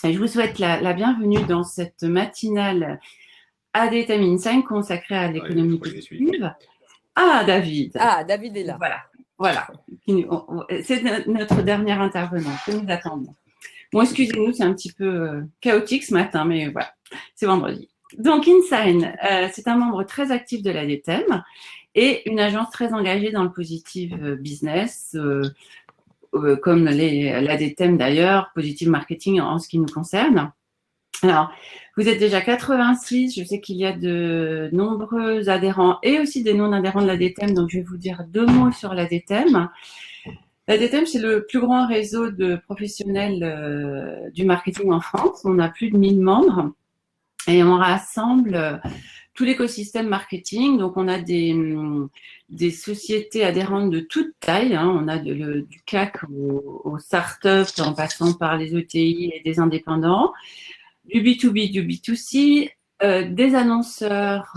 Et je vous souhaite la bienvenue dans cette matinale ADTM Insight consacrée à l'économie positive. Ah, David. Ah, David est là. Voilà, voilà. C'est notre dernière intervenante que nous attendons. Bon, excusez-nous, c'est un petit peu chaotique ce matin, mais voilà, c'est vendredi. Donc, Insign, c'est un membre très actif de l'ADTM et une agence très engagée dans le positive business, comme l'ADTM d'ailleurs, positive marketing en ce qui nous concerne. Alors, vous êtes déjà 86, je sais qu'il y a de nombreux adhérents et aussi des non-adhérents de l'ADTM, donc je vais vous dire 2 mots sur l'ADTM. L'ADTM, c'est le plus grand réseau de professionnels du marketing en France. On a plus de 1000 membres et on rassemble tout l'écosystème marketing. Donc, on a des sociétés adhérentes de toute taille. On a du CAC aux startups en passant par les ETI et des indépendants, du B2B, du B2C, des annonceurs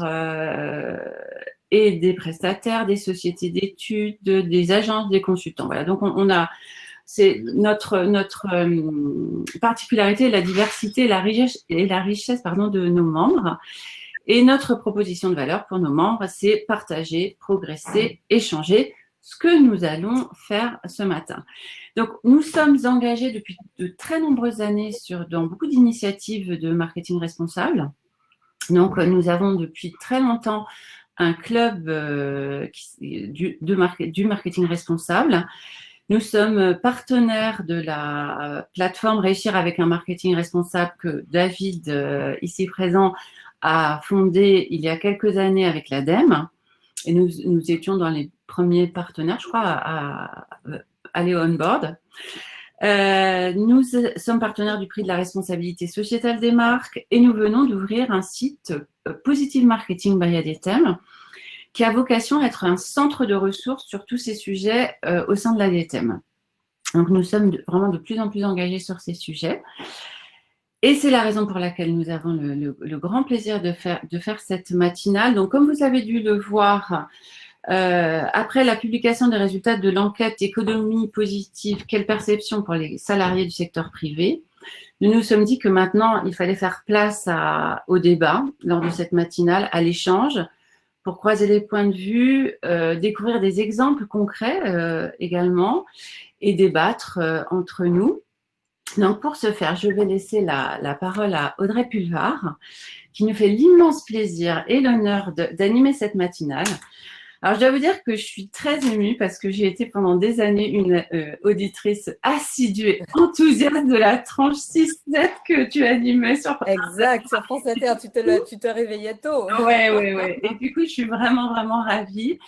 et des prestataires, des sociétés d'études, des agences, des consultants. Voilà, donc on a, c'est notre particularité, la diversité et la richesse pardon, de nos membres. Et notre proposition de valeur pour nos membres, c'est partager, progresser, échanger, ce que nous allons faire ce matin. Donc, nous sommes engagés depuis de très nombreuses années dans beaucoup d'initiatives de marketing responsable. Donc, nous avons depuis très longtemps un club du marketing responsable. Nous sommes partenaires de la plateforme Réussir avec un marketing responsable que David, ici présent, a fondée il y a quelques années avec l'ADEME. Et nous étions dans les premiers partenaires, je crois, à aller on board. Nous sommes partenaires du prix de la responsabilité sociétale des marques et nous venons d'ouvrir un site Positive Marketing by ADTM qui a vocation à être un centre de ressources sur tous ces sujets au sein de l'ADTM. Donc, nous sommes vraiment de plus en plus engagés sur ces sujets. Et c'est la raison pour laquelle nous avons le grand plaisir de faire cette matinale. Donc, comme vous avez dû le voir, après la publication des résultats de l'enquête économie positive, quelle perception pour les salariés du secteur privé, nous nous sommes dit que maintenant, il fallait faire place au débat lors de cette matinale, à l'échange, pour croiser les points de vue, découvrir des exemples concrets également et débattre entre nous. Donc, pour ce faire, je vais laisser la parole à Audrey Pulvar, qui nous fait l'immense plaisir et l'honneur d'animer cette matinale. Alors, je dois vous dire que je suis très émue parce que j'ai été pendant des années une auditrice assidue et enthousiaste de la tranche 6-7 que tu animais sur France Inter. Exact, sur France Inter, tu te réveillais tôt. Oui. Et du coup, je suis vraiment, vraiment ravie.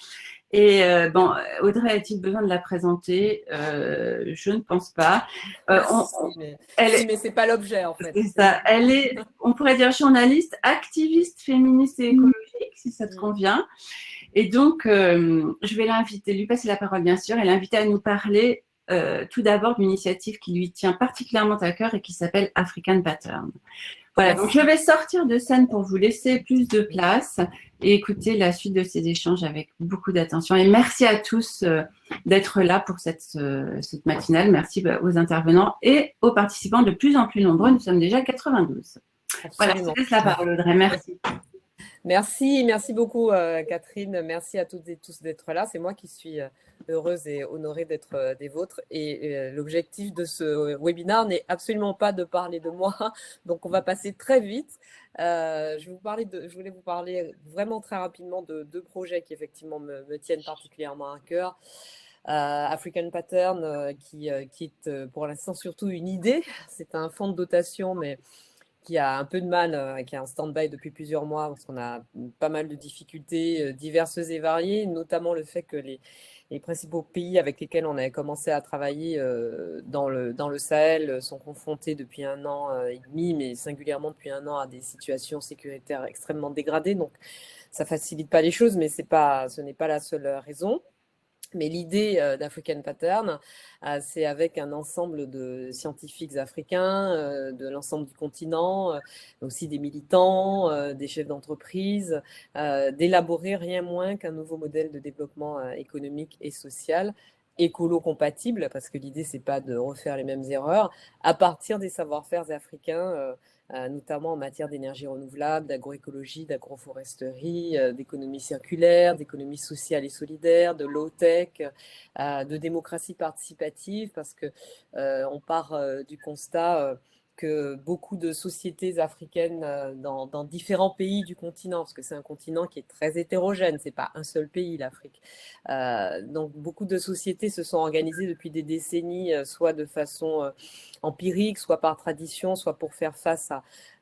Et bon, Audrey, a-t-il besoin de la présenter Je ne pense pas. Mais c'est pas l'objet en fait. C'est ça. Elle est, on pourrait dire, journaliste, activiste, féministe et écologique, si ça te convient. Et donc, je vais lui passer la parole, bien sûr, et l'inviter à nous parler tout d'abord d'une initiative qui lui tient particulièrement à cœur et qui s'appelle African Pattern. Voilà, donc je vais sortir de scène pour vous laisser plus de place et écouter la suite de ces échanges avec beaucoup d'attention. Et merci à tous d'être là pour cette matinale. Merci aux intervenants et aux participants de plus en plus nombreux. Nous sommes déjà 92. Absolument. Voilà, je te laisse la parole, Audrey. Merci. Merci beaucoup Catherine, merci à toutes et tous d'être là. C'est moi qui suis heureuse et honorée d'être des vôtres. Et l'objectif de ce webinaire n'est absolument pas de parler de moi, donc on va passer très vite. Je voulais vous parler vraiment très rapidement de 2 projets qui effectivement me tiennent particulièrement à cœur. African Pattern qui est pour l'instant surtout une idée. C'est un fonds de dotation, mais qui a un peu de mal, qui est en stand-by depuis plusieurs mois, parce qu'on a pas mal de difficultés diverses et variées, notamment le fait que les principaux pays avec lesquels on avait commencé à travailler dans le Sahel sont confrontés depuis 1 an et demi, mais singulièrement depuis 1 an, à des situations sécuritaires extrêmement dégradées. Donc, ça ne facilite pas les choses, mais ce n'est pas la seule raison. Mais l'idée d'African Pattern, c'est avec un ensemble de scientifiques africains, de l'ensemble du continent, aussi des militants, des chefs d'entreprise, d'élaborer rien moins qu'un nouveau modèle de développement économique et social écolo-compatibles, parce que l'idée, c'est pas de refaire les mêmes erreurs, à partir des savoir-faire africains, notamment en matière d'énergie renouvelable, d'agroécologie, d'agroforesterie, d'économie circulaire, d'économie sociale et solidaire, de low-tech, de démocratie participative, parce que on part du constat que beaucoup de sociétés africaines dans différents pays du continent, parce que c'est un continent qui est très hétérogène, c'est pas un seul pays, l'Afrique. Donc beaucoup de sociétés se sont organisées depuis des décennies, soit de façon empirique, soit par tradition, soit pour faire face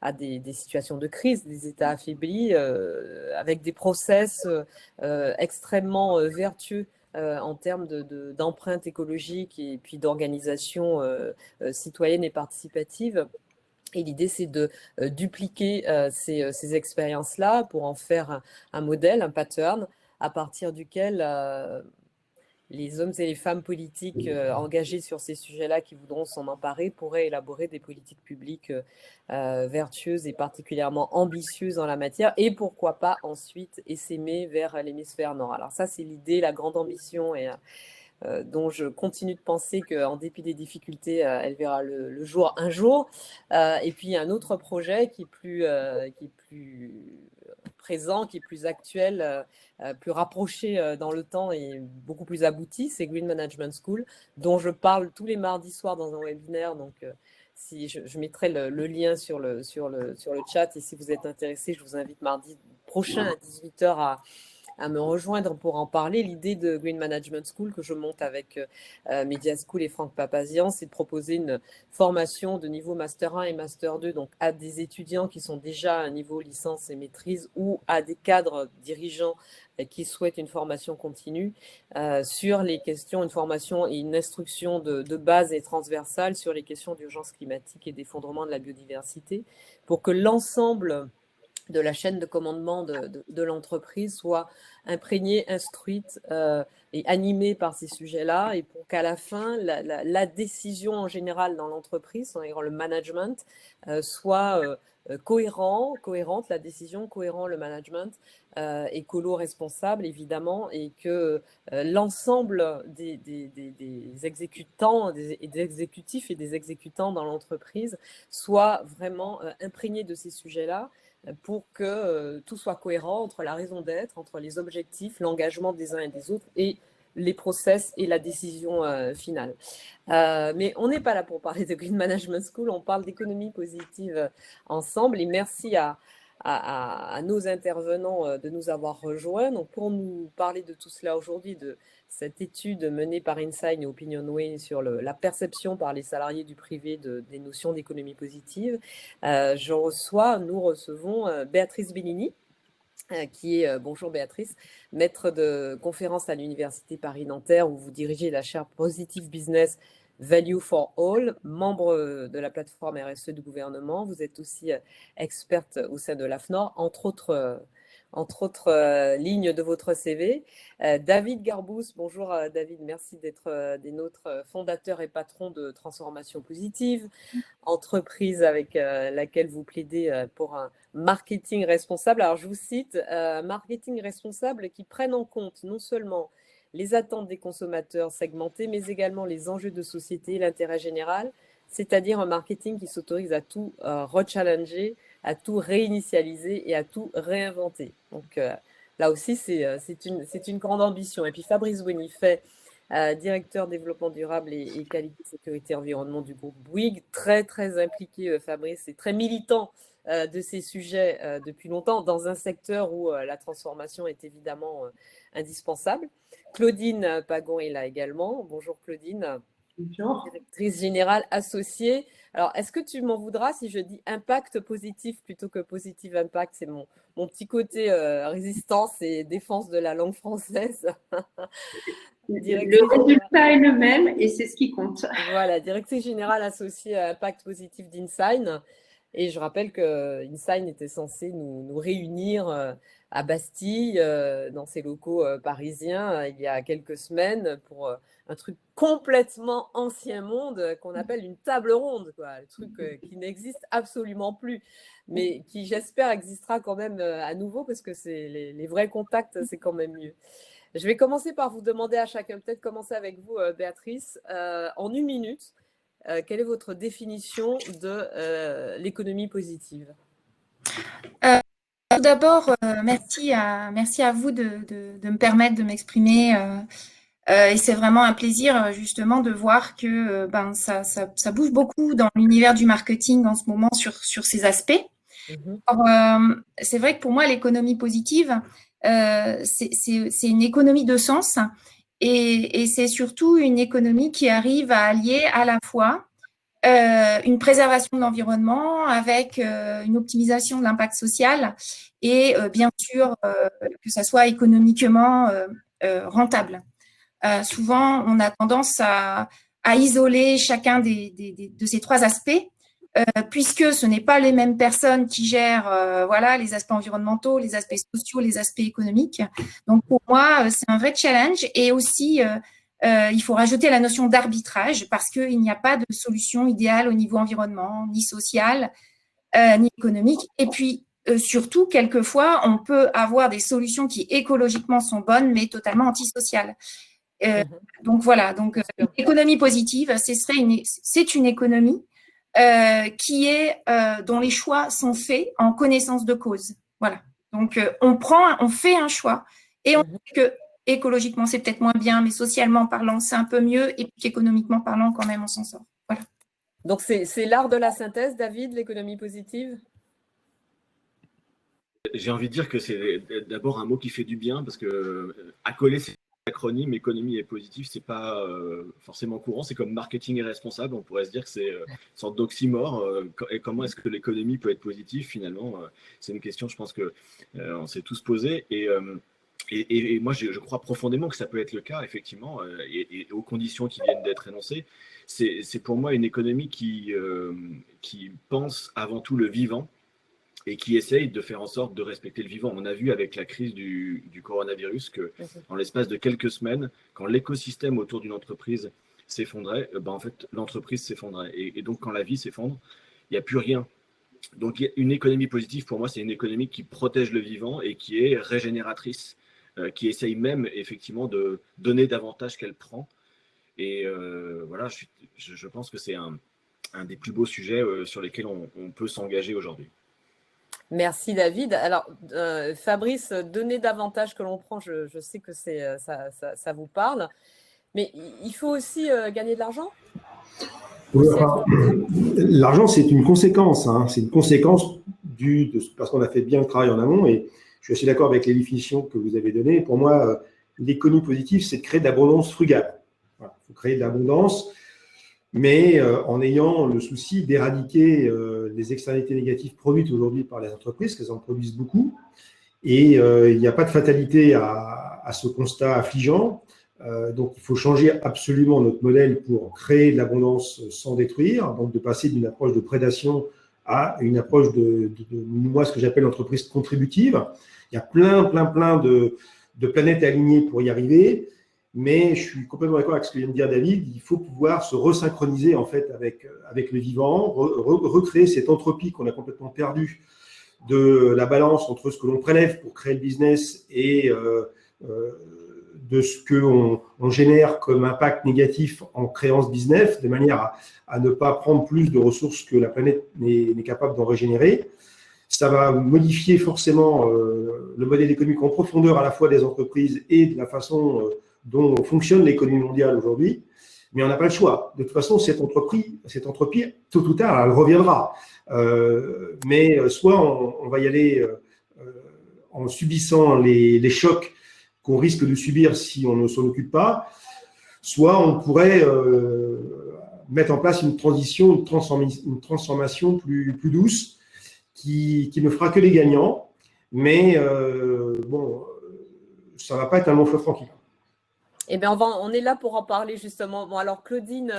à des situations de crise, des États affaiblis, avec des process extrêmement vertueux en termes d'empreinte écologique et puis d'organisation citoyenne et participative. Et l'idée, c'est de dupliquer ces expériences-là pour en faire un modèle, un pattern, à partir duquel les hommes et les femmes politiques engagés sur ces sujets-là qui voudront s'en emparer pourraient élaborer des politiques publiques vertueuses et particulièrement ambitieuses en la matière et pourquoi pas ensuite essaimer vers l'hémisphère nord. Alors ça, c'est l'idée, la grande ambition et dont je continue de penser qu'en dépit des difficultés, elle verra le jour un jour. Et puis un autre projet qui est plus présent, qui est plus actuel, plus rapproché dans le temps et beaucoup plus abouti, c'est Green Management School, dont je parle tous les mardis soirs dans un webinaire. Donc, si je mettrai le lien sur le chat, et si vous êtes intéressé, je vous invite mardi prochain à 18h à me rejoindre pour en parler. L'idée de Green Management School que je monte avec Media School et Franck Papazian, c'est de proposer une formation de niveau Master 1 et Master 2, donc à des étudiants qui sont déjà à un niveau licence et maîtrise ou à des cadres dirigeants qui souhaitent une formation continue sur les questions, une formation et une instruction de base et transversale sur les questions d'urgence climatique et d'effondrement de la biodiversité, pour que l'ensemble de la chaîne de commandement de l'entreprise soit imprégnée, instruite et animée par ces sujets-là, et pour qu'à la fin, la décision en général dans l'entreprise, le management, soit cohérente, la décision cohérent, le management, écolo-responsable évidemment, et que l'ensemble des exécutants, des exécutifs et des exécutants dans l'entreprise soit vraiment imprégné de ces sujets-là, pour que tout soit cohérent entre la raison d'être, entre les objectifs, l'engagement des uns et des autres et les process et la décision finale. Mais on n'est pas là pour parler de Green Management School, on parle d'économie positive ensemble, et merci à nos intervenants de nous avoir rejoints. Donc pour nous parler de tout cela aujourd'hui, de cette étude menée par Insight et Opinionway sur la perception par les salariés du privé des notions d'économie positive, nous recevons Béatrice Bellini, qui est, bonjour Béatrice, maître de conférence à l'Université Paris-Nanterre, où vous dirigez la chaire Positive Business Value for All, membre de la plateforme RSE du gouvernement. Vous êtes aussi experte au sein de l'AFNOR, entre autres lignes de votre CV. David Garbous, bonjour David, merci d'être des nôtres, fondateur et patron de Transformation Positive, entreprise avec laquelle vous plaidez pour un marketing responsable. Alors je vous cite, marketing responsable qui prenne en compte non seulement les attentes des consommateurs segmentés, mais également les enjeux de société et l'intérêt général, c'est-à-dire un marketing qui s'autorise à tout rechallenger, à tout réinitialiser et à tout réinventer. Donc là aussi, c'est une grande ambition. Et puis Fabrice Bonifay, directeur développement durable et qualité, sécurité, environnement du groupe Bouygues, très très impliqué, Fabrice, et très militant de ces sujets depuis longtemps, dans un secteur où la transformation est évidemment indispensable. Claudine Pagon est là également. Bonjour Claudine. Bonjour. Directrice générale associée. Alors, est-ce que tu m'en voudras si je dis impact positif plutôt que positive impact? C'est mon petit côté résistance et défense de la langue française. Le résultat est le même et c'est ce qui compte. Voilà, directrice générale associée à Impact Positif d'Insign. Et je rappelle que Insign était censé nous réunir à Bastille, dans ses locaux parisiens, il y a quelques semaines, pour un truc complètement ancien monde qu'on appelle une table ronde, quoi. Le truc qui n'existe absolument plus, mais qui, j'espère, existera quand même à nouveau, parce que les vrais contacts, c'est quand même mieux. Je vais commencer par vous demander à chacun, peut-être commencer avec vous, Béatrice, en 1 minute, quelle est votre définition de l'économie positive? Tout d'abord, merci à vous de me permettre de m'exprimer. Et c'est vraiment un plaisir justement de voir que ça bouge beaucoup dans l'univers du marketing en ce moment sur ces aspects. Alors, c'est vrai que pour moi, l'économie positive, c'est une économie de sens et c'est surtout une économie qui arrive à allier à la fois une préservation de l'environnement avec une optimisation de l'impact social et bien sûr que ça soit économiquement rentable. Souvent, on a tendance à isoler chacun de ces trois aspects, puisque ce n'est pas les mêmes personnes qui gèrent voilà, les aspects environnementaux, les aspects sociaux, les aspects économiques. Donc, pour moi, c'est un vrai challenge. Et aussi, il faut rajouter la notion d'arbitrage, parce qu'il n'y a pas de solution idéale au niveau environnement, ni social, ni économique. Et puis, surtout, quelquefois, on peut avoir des solutions qui écologiquement sont bonnes, mais totalement antisociales. Donc voilà, donc une économie positive, c'est une économie dont les choix sont faits en connaissance de cause. Voilà. Donc on fait un choix et on sait que écologiquement c'est peut-être moins bien, mais socialement parlant c'est un peu mieux et puis économiquement parlant quand même on s'en sort. Voilà. Donc c'est l'art de la synthèse, David, l'économie positive? J'ai envie de dire que c'est d'abord un mot qui fait du bien parce que accoler ces acronymes économie et positif, c'est pas forcément courant. C'est comme marketing et responsable. On pourrait se dire que c'est une sorte d'oxymore. Et comment est-ce que l'économie peut être positive finalement? C'est une question, je pense que on s'est tous posé. Et moi, je crois profondément que ça peut être le cas, effectivement, et aux conditions qui viennent d'être énoncées. C'est pour moi une économie qui pense avant tout le vivant et qui essaye de faire en sorte de respecter le vivant. On a vu avec la crise du coronavirus que, en l'espace de quelques semaines, quand l'écosystème autour d'une entreprise s'effondrait, en fait, l'entreprise s'effondrait. Et donc, quand la vie s'effondre, il n'y a plus rien. Donc, une économie positive, pour moi, c'est une économie qui protège le vivant et qui est régénératrice, qui essaye même, effectivement, de donner davantage qu'elle prend. Et voilà, je pense que c'est un des plus beaux sujets sur lesquels on peut s'engager aujourd'hui. Merci David. Alors Fabrice, donner davantage que l'on prend, je sais que ça vous parle, mais il faut aussi gagner de l'argent. L'argent, c'est une conséquence. C'est une conséquence parce qu'on a fait bien le travail en amont. Et je suis assez d'accord avec les définitions que vous avez données. Pour moi, l'économie positive, c'est de créer de l'abondance frugale. Il faut créer de l'abondance, mais en ayant le souci d'éradiquer les externalités négatives produites aujourd'hui par les entreprises, qu'elles en produisent beaucoup. Et il n'y a pas de fatalité à ce constat affligeant. Donc, il faut changer absolument notre modèle pour créer de l'abondance sans détruire, donc de passer d'une approche de prédation à une approche moi, ce que j'appelle l'entreprise contributive. Il y a plein de planètes alignées pour y arriver. Mais je suis complètement d'accord avec ce que vient de dire David, il faut pouvoir se resynchroniser en fait avec le vivant, recréer cette entropie qu'on a complètement perdue de la balance entre ce que l'on prélève pour créer le business et de ce qu'on génère comme impact négatif en créant ce business, de manière à ne pas prendre plus de ressources que la planète n'est capable d'en régénérer. Ça va modifier forcément le modèle économique en profondeur à la fois des entreprises et de la façon dont fonctionne l'économie mondiale aujourd'hui, mais on n'a pas le choix. De toute façon, cette entropie, tôt ou tard, elle reviendra. Mais soit on va y aller en subissant les chocs qu'on risque de subir si on ne s'en occupe pas, soit on pourrait mettre en place une transformation plus douce qui ne fera que des gagnants, mais ça ne va pas être un long fleuve tranquille. Eh bien, on est là pour en parler justement. Bon, alors Claudine,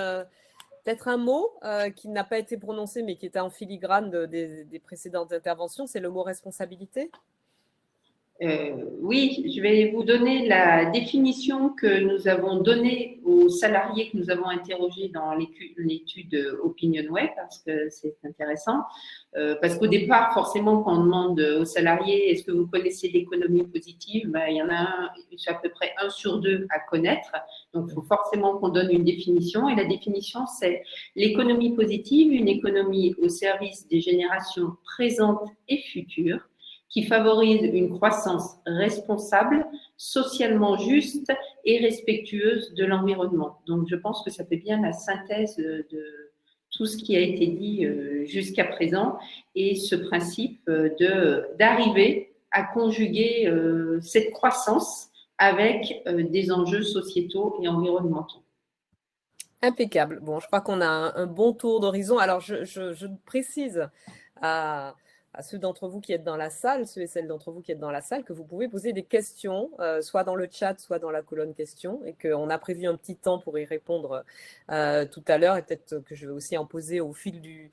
peut-être un mot qui n'a pas été prononcé, mais qui était en filigrane des précédentes interventions, c'est le mot responsabilité. Oui, je vais vous donner la définition que nous avons donnée aux salariés que nous avons interrogés dans l'étude OpinionWay, parce que c'est intéressant. Parce qu'au départ, forcément, quand on demande aux salariés est-ce que vous connaissez l'économie positive, ben, il y en a à peu près 1 sur 2 à connaître. Donc, il faut forcément qu'on donne une définition. Et la définition, c'est l'économie positive, une économie au service des générations présentes et futures, qui favorise une croissance responsable, socialement juste et respectueuse de l'environnement. Donc, je pense que ça fait bien la synthèse de tout ce qui a été dit jusqu'à présent et ce principe d'arriver à conjuguer cette croissance avec des enjeux sociétaux et environnementaux. Impeccable. Bon, je crois qu'on a un bon tour d'horizon. Alors, je précise à ceux d'entre vous qui êtes dans la salle, ceux et celles d'entre vous qui êtes dans la salle, que vous pouvez poser des questions, soit dans le chat, soit dans la colonne questions, et qu'on a prévu un petit temps pour y répondre tout à l'heure, et peut-être que je vais aussi en poser au fil du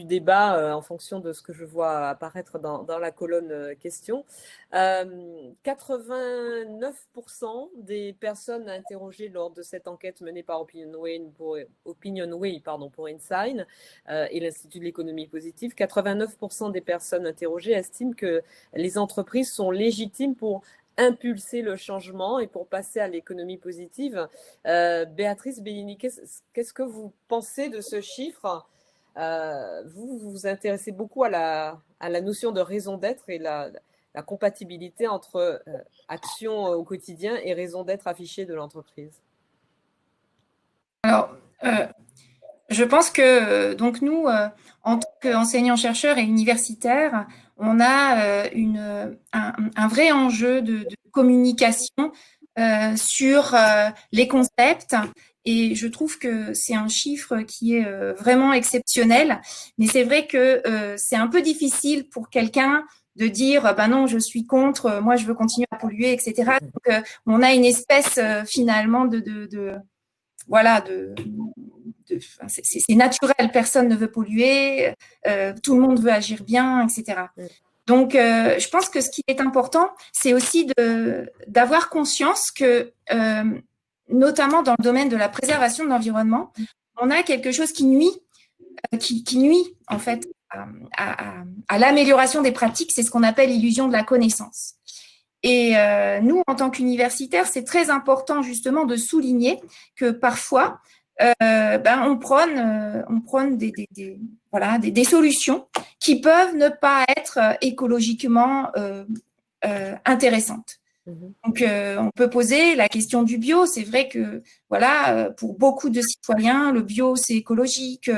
débat en fonction de ce que je vois apparaître dans la colonne questions. 89% des personnes interrogées lors de cette enquête menée par OpinionWay pour Insign et l'Institut de l'économie positive, 89% des personnes interrogées estiment que les entreprises sont légitimes pour impulser le changement et pour passer à l'économie positive. Béatrice Bellini, qu'est-ce que vous pensez de ce chiffre ? Vous vous intéressez beaucoup à la notion de raison d'être et la compatibilité entre action au quotidien et raison d'être affichée de l'entreprise. Alors, je pense que donc nous, en tant qu'enseignants-chercheurs et universitaires, on a un vrai enjeu de communication sur les concepts. Et je trouve que c'est un chiffre qui est vraiment exceptionnel. Mais c'est vrai que c'est un peu difficile pour quelqu'un de dire ben non, je suis contre, moi je veux continuer à polluer, etc. Donc on a une espèce finalement voilà, c'est naturel, personne ne veut polluer, tout le monde veut agir bien, etc. Donc, je pense que ce qui est important, c'est aussi d'avoir conscience que, notamment dans le domaine de la préservation de l'environnement, on a quelque chose qui nuit en fait à l'amélioration des pratiques, c'est ce qu'on appelle l'illusion de la connaissance. Et nous, en tant qu'universitaires, c'est très important justement de souligner que parfois, on prône des solutions qui peuvent ne pas être écologiquement intéressantes. Donc, on peut poser la question du bio. C'est vrai que, voilà, pour beaucoup de citoyens, le bio, c'est écologique,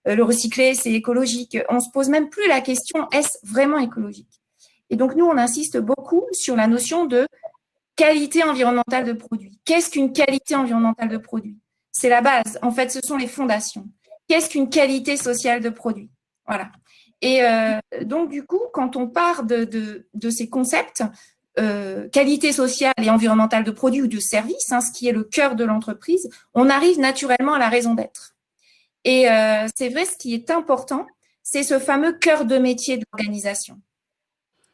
le recyclé, c'est écologique. On se pose même plus la question, est-ce vraiment écologique? Et donc, nous, on insiste beaucoup sur la notion de qualité environnementale de produit. Qu'est-ce qu'une qualité environnementale de produit? C'est la base. En fait, ce sont les fondations. Qu'est-ce qu'une qualité sociale de produit? Voilà. Et donc, du coup, quand on part de ces concepts, qualité sociale et environnementale de produits ou de services, ce qui est le cœur de l'entreprise, on arrive naturellement à la raison d'être. Et c'est vrai, ce qui est important, c'est ce fameux cœur de métier de l'organisation.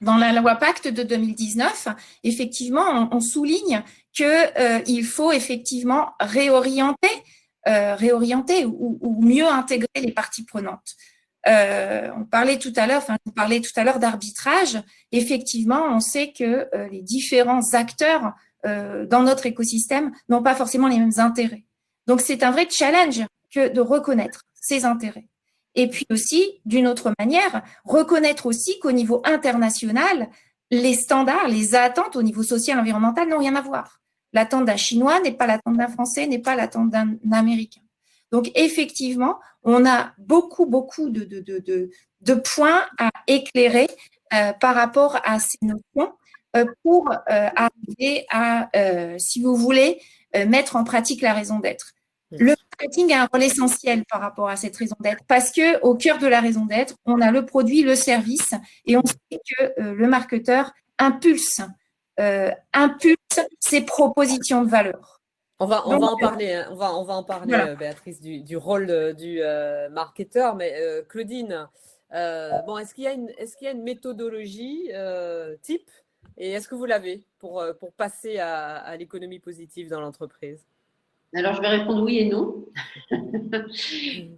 Dans la loi Pacte de 2019, effectivement, on souligne qu'il faut effectivement réorienter ou mieux intégrer les parties prenantes. Vous parlait tout à l'heure d'arbitrage. Effectivement, on sait que les différents acteurs dans notre écosystème n'ont pas forcément les mêmes intérêts. Donc, c'est un vrai challenge que de reconnaître ces intérêts. Et puis aussi, d'une autre manière, reconnaître aussi qu'au niveau international, les standards, les attentes au niveau social et environnemental n'ont rien à voir. L'attente d'un Chinois n'est pas l'attente d'un Français, n'est pas l'attente d'un Américain. Donc, effectivement, on a beaucoup de points à éclairer par rapport à ces notions pour arriver à, si vous voulez, mettre en pratique la raison d'être. Le marketing a un rôle essentiel par rapport à cette raison d'être parce que au cœur de la raison d'être, on a le produit, le service, et on sait que le marketeur impulse ses propositions de valeur. On va en parler, voilà. Béatrice, du rôle du marketeur. Mais Claudine, est-ce qu'il y a une méthodologie type Et est-ce que vous l'avez pour passer à l'économie positive dans l'entreprise? Alors, je vais répondre oui et non.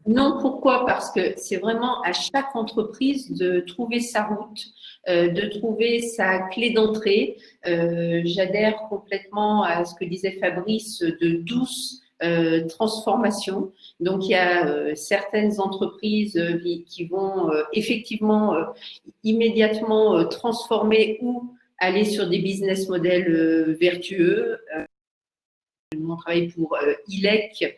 Non, pourquoi? Parce que c'est vraiment à chaque entreprise de trouver sa route, de trouver sa clé d'entrée. J'adhère complètement à ce que disait Fabrice de douce transformation. Donc, il y a certaines entreprises qui vont effectivement immédiatement transformer ou aller sur des business models vertueux. Nous, on travaille pour ILEC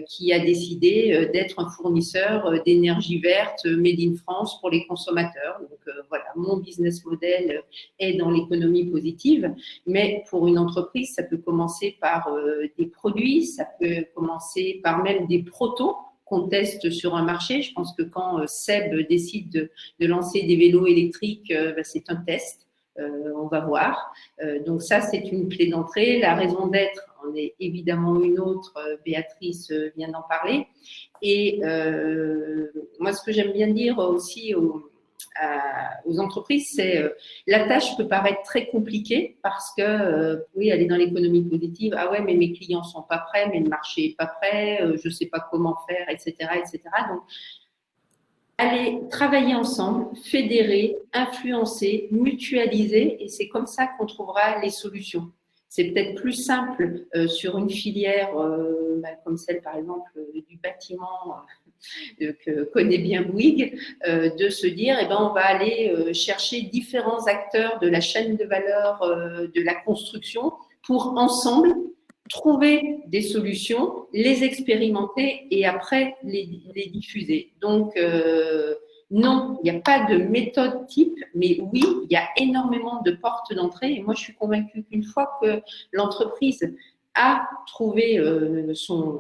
qui a décidé d'être un fournisseur d'énergie verte made in France pour les consommateurs. Donc voilà, mon business model est dans l'économie positive, mais pour une entreprise, ça peut commencer par des produits, ça peut commencer par même des protos qu'on teste sur un marché. Je pense que quand Seb décide de lancer des vélos électriques, c'est un test. On va voir. Donc ça, c'est une clé d'entrée. La raison d'être en est évidemment une autre. Béatrice vient d'en parler. Et moi, ce que j'aime bien dire aussi aux entreprises, c'est la tâche peut paraître très compliquée parce que, oui, elle est dans l'économie positive. Ah ouais, mais mes clients sont pas prêts, mais le marché est pas prêt, je sais pas comment faire, etc., etc. Donc, aller travailler ensemble, fédérer, influencer, mutualiser, et c'est comme ça qu'on trouvera les solutions. C'est peut-être plus simple sur une filière comme celle, par exemple, du bâtiment que connaît bien Bouygues, de se dire, eh ben, on va aller chercher différents acteurs de la chaîne de valeur de la construction pour ensemble trouver des solutions, les expérimenter et après les diffuser. Donc, non, il n'y a pas de méthode type, mais oui, il y a énormément de portes d'entrée. Et moi, je suis convaincue qu'une fois que l'entreprise a trouvé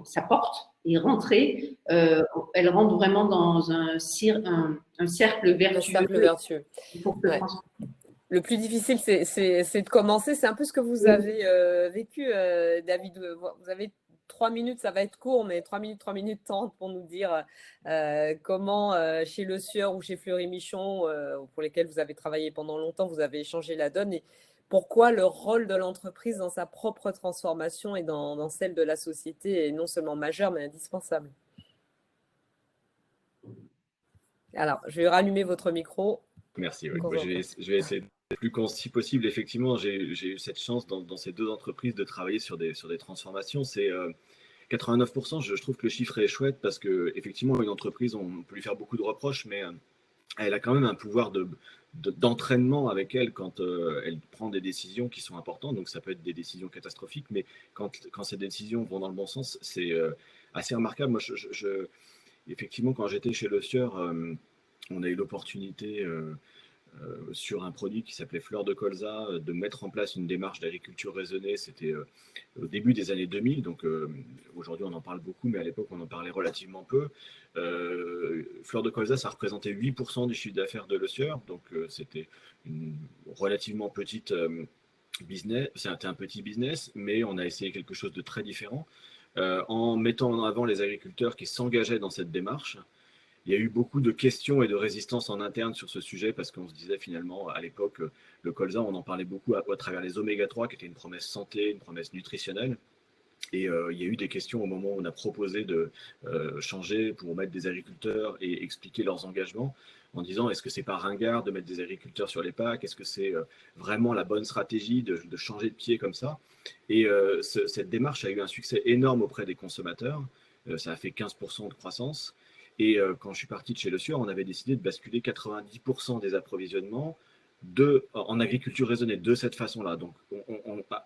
sa porte et rentrée, elle rentre vraiment dans un cercle vertueux. Un cercle vertueux. Pour se Ouais. transformer. Le plus difficile, c'est de commencer. C'est un peu ce que vous avez vécu, David. Vous avez 3 minutes, ça va être court, mais 3 minutes 30 pour nous dire comment, chez Le Sieur ou chez Fleury Michon, pour lesquels vous avez travaillé pendant longtemps, vous avez changé la donne et pourquoi le rôle de l'entreprise dans sa propre transformation et dans celle de la société est non seulement majeur, mais indispensable. Alors, je vais rallumer votre micro. Merci. Ouais. Moi, je vais essayer d'être le plus concis possible. Effectivement, j'ai eu cette chance dans ces deux entreprises de travailler sur des transformations. C'est 89%. Je trouve que le chiffre est chouette parce que effectivement, une entreprise, on peut lui faire beaucoup de reproches, mais elle a quand même un pouvoir d'entraînement avec elle quand elle prend des décisions qui sont importantes. Donc, ça peut être des décisions catastrophiques, mais quand ces décisions vont dans le bon sens, c'est assez remarquable. Moi, effectivement, quand j'étais chez Le Sieur, on a eu l'opportunité sur un produit qui s'appelait Fleur de Colza de mettre en place une démarche d'agriculture raisonnée. C'était au début des années 2000, donc aujourd'hui on en parle beaucoup, mais à l'époque on en parlait relativement peu. Fleur de Colza, ça représentait 8% du chiffre d'affaires de Le Sieur, donc c'était une relativement petite business. C'était un petit business, mais on a essayé quelque chose de très différent en mettant en avant les agriculteurs qui s'engageaient dans cette démarche. Il y a eu beaucoup de questions et de résistance en interne sur ce sujet parce qu'on se disait finalement à l'époque, le colza, on en parlait beaucoup à travers les oméga-3 qui étaient une promesse santé, une promesse nutritionnelle. Et il y a eu des questions au moment où on a proposé de changer pour mettre des agriculteurs et expliquer leurs engagements en disant est-ce que c'est pas ringard de mettre des agriculteurs sur les packs, est-ce que c'est vraiment la bonne stratégie de changer de pied comme ça. Et cette démarche a eu un succès énorme auprès des consommateurs, ça a fait 15% de croissance. Et quand je suis parti de chez Le Sieur, on avait décidé de basculer 90% des approvisionnements en agriculture raisonnée de cette façon-là. Donc,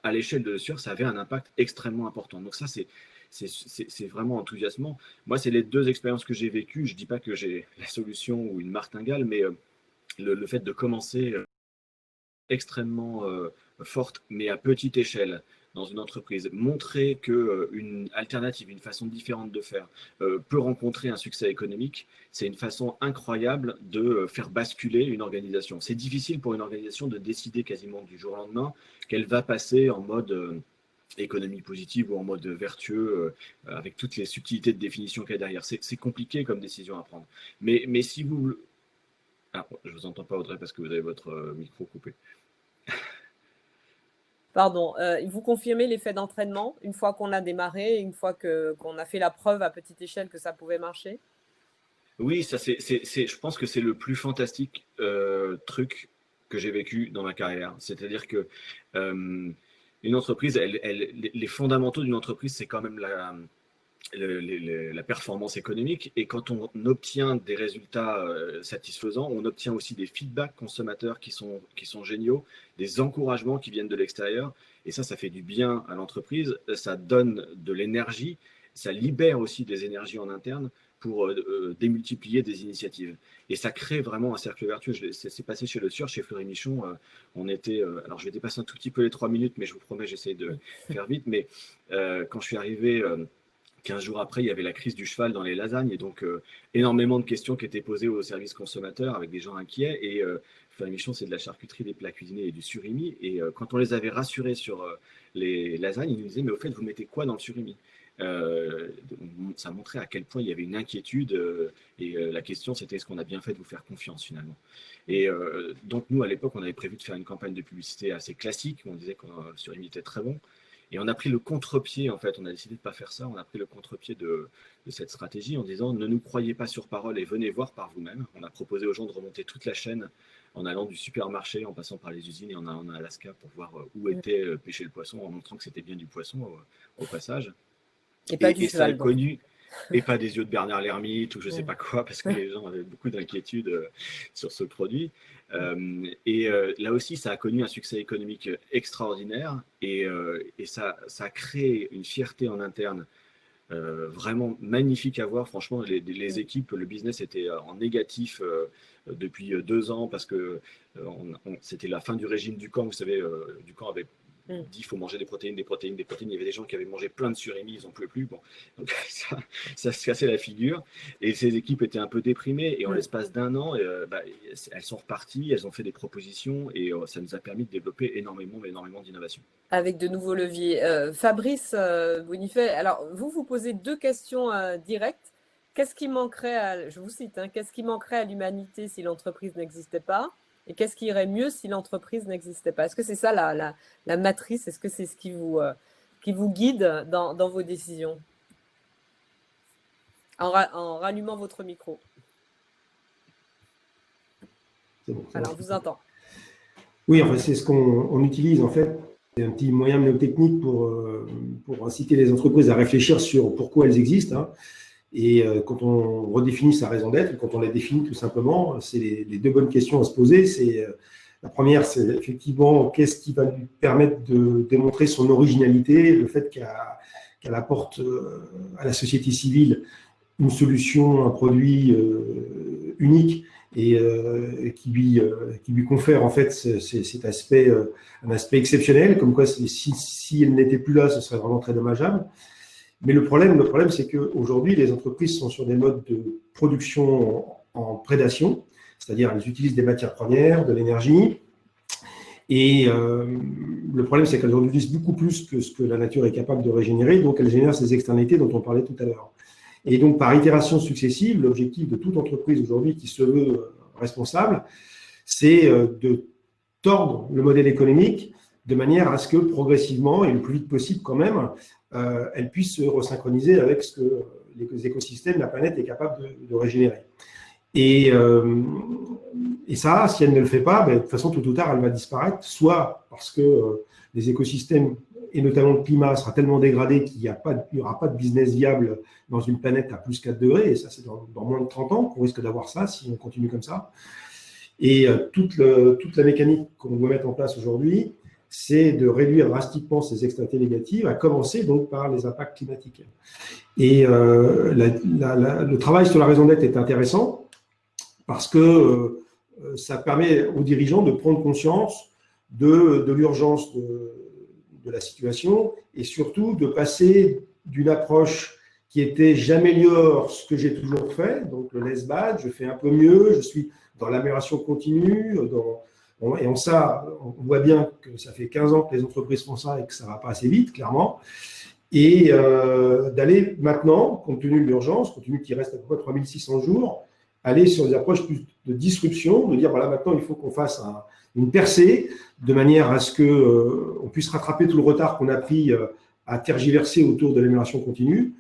à l'échelle de Le Sieur, ça avait un impact extrêmement important. Donc ça, c'est vraiment enthousiasmant. Moi, c'est les deux expériences que j'ai vécues. Je ne dis pas que j'ai la solution ou une martingale, mais le fait de commencer extrêmement forte, mais à petite échelle, dans une entreprise, montrer qu'une alternative, une façon différente de faire peut rencontrer un succès économique, c'est une façon incroyable de faire basculer une organisation. C'est difficile pour une organisation de décider quasiment du jour au lendemain qu'elle va passer en mode économie positive ou en mode vertueux, avec toutes les subtilités de définition qu'il y a derrière. C'est compliqué comme décision à prendre. Mais si vous... Ah, je ne vous entends pas, Audrey, parce que vous avez votre micro coupé. Pardon, vous confirmez l'effet d'entraînement une fois qu'on a démarré, une fois qu'on a fait la preuve à petite échelle que ça pouvait marcher? Oui, ça je pense que c'est le plus fantastique truc que j'ai vécu dans ma carrière. C'est-à-dire que une entreprise, les fondamentaux d'une entreprise, c'est quand même la performance économique. Et quand on obtient des résultats satisfaisants, on obtient aussi des feedbacks consommateurs qui sont géniaux, des encouragements qui viennent de l'extérieur. Et ça fait du bien à l'entreprise, ça donne de l'énergie, ça libère aussi des énergies en interne pour démultiplier des initiatives. Et ça crée vraiment un cercle vertueux. C'est passé chez Le Sur, chez Fleury Michon. On était, alors je vais dépasser un tout petit peu les 3 minutes, mais je vous promets, j'essaie de faire vite. Mais quand je suis arrivé 15 jours après, il y avait la crise du cheval dans les lasagnes. Et donc, énormément de questions qui étaient posées au service consommateur avec des gens inquiets. Et Fleury Michon, c'est de la charcuterie, des plats cuisinés et du surimi. Et quand on les avait rassurés sur les lasagnes, ils nous disaient, mais au fait, vous mettez quoi dans le surimi? Ça montrait à quel point il y avait une inquiétude et la question c'était est-ce qu'on a bien fait de vous faire confiance finalement. Et donc nous à l'époque on avait prévu de faire une campagne de publicité assez classique où on disait que le surimi était très bon et on a pris le contre-pied en fait, on a décidé de ne pas faire ça, on a pris le contre-pied de cette stratégie en disant ne nous croyez pas sur parole et venez voir par vous-même. On a proposé aux gens de remonter toute la chaîne en allant du supermarché, en passant par les usines et en allant en Alaska pour voir où était pêché le poisson en montrant que c'était bien du poisson au passage. Et pas du ça a cheval. connu, et pas des yeux de Bernard Lhermitte ou je ne sais pas quoi, parce que les gens avaient beaucoup d'inquiétudes sur ce produit. Là aussi, ça a connu un succès économique extraordinaire et ça a créé une fierté en interne vraiment magnifique à voir. Franchement, les équipes, le business était en négatif depuis 2 ans parce que c'était la fin du régime Ducamp. Vous savez, Ducamp avait dit il faut manger des protéines. Il y avait des gens qui avaient mangé plein de surimi, ils n'en pouvaient plus. Bon, donc ça se cassait la figure. Et ces équipes étaient un peu déprimées. Et en l'espace d'1 an, elles sont reparties, elles ont fait des propositions et ça nous a permis de développer énormément d'innovations. Avec de nouveaux leviers. Fabrice Bonifay, alors vous posez 2 questions directes. Qu'est-ce qui manquerait, je vous cite, qu'est-ce qui manquerait à l'humanité si l'entreprise n'existait pas? Et qu'est-ce qui irait mieux si l'entreprise n'existait pas? Est-ce que c'est ça la matrice? Est-ce que c'est ce qui vous guide dans vos décisions? En rallumant votre micro. C'est bon, alors, on vous entend. Oui, en fait, c'est ce qu'on utilise en fait. C'est un petit moyen mnémotechnique pour inciter les entreprises à réfléchir sur pourquoi elles existent. Et quand on redéfinit sa raison d'être, quand on la définit tout simplement, c'est les 2 bonnes questions à se poser. La première, c'est effectivement qu'est-ce qui va lui permettre de démontrer son originalité, le fait qu'elle apporte à la société civile une solution, un produit unique et qui lui confère en fait cet aspect, un aspect exceptionnel, comme quoi si elle n'était plus là, ce serait vraiment très dommageable. Mais le problème, c'est qu'aujourd'hui, les entreprises sont sur des modes de production en prédation, c'est-à-dire elles utilisent des matières premières, de l'énergie, et le problème, c'est qu'elles en utilisent beaucoup plus que ce que la nature est capable de régénérer, donc elles génèrent ces externalités dont on parlait tout à l'heure. Et donc, par itération successive, l'objectif de toute entreprise aujourd'hui qui se veut responsable, c'est de tordre le modèle économique de manière à ce que progressivement, et le plus vite possible quand même, elle puisse se resynchroniser avec ce que les écosystèmes, la planète est capable de régénérer. Et ça, si elle ne le fait pas, de toute façon, tôt ou tard, elle va disparaître, soit parce que les écosystèmes, et notamment le climat, sera tellement dégradé qu'il n'y aura pas de business viable dans une planète à plus 4 degrés, et ça, c'est dans moins de 30 ans qu'on risque d'avoir ça, si on continue comme ça. Et toute la mécanique qu'on doit mettre en place aujourd'hui, c'est de réduire drastiquement ces externalités négatives, à commencer donc par les impacts climatiques. Et le travail sur la raison d'être est intéressant parce que ça permet aux dirigeants de prendre conscience de l'urgence de la situation et surtout de passer d'une approche qui était j'améliore ce que j'ai toujours fait, donc le less bad, je fais un peu mieux, je suis dans l'amélioration continue, et on voit bien que ça fait 15 ans que les entreprises font ça et que ça ne va pas assez vite, clairement. Et d'aller maintenant, compte tenu de l'urgence, compte tenu qu'il reste à peu près 3600 jours, aller sur des approches plus de disruption, de dire, voilà, maintenant, il faut qu'on fasse une percée de manière à ce qu'on puisse rattraper tout le retard qu'on a pris à tergiverser autour de l'amélioration continue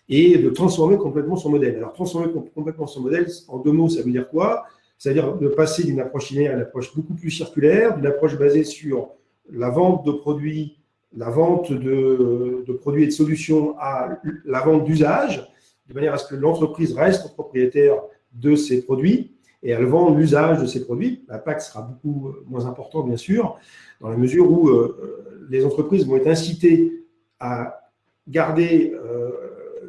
et de transformer complètement son modèle. Alors, transformer complètement son modèle, en 2 mots, ça veut dire quoi? C'est-à-dire de passer d'une approche linéaire à une approche beaucoup plus circulaire, d'une approche basée sur la vente de produits, la vente de produits et de solutions à la vente d'usage, de manière à ce que l'entreprise reste propriétaire de ses produits et elle vend l'usage de ces produits. L'impact sera beaucoup moins important, bien sûr, dans la mesure où les entreprises vont être incitées à garder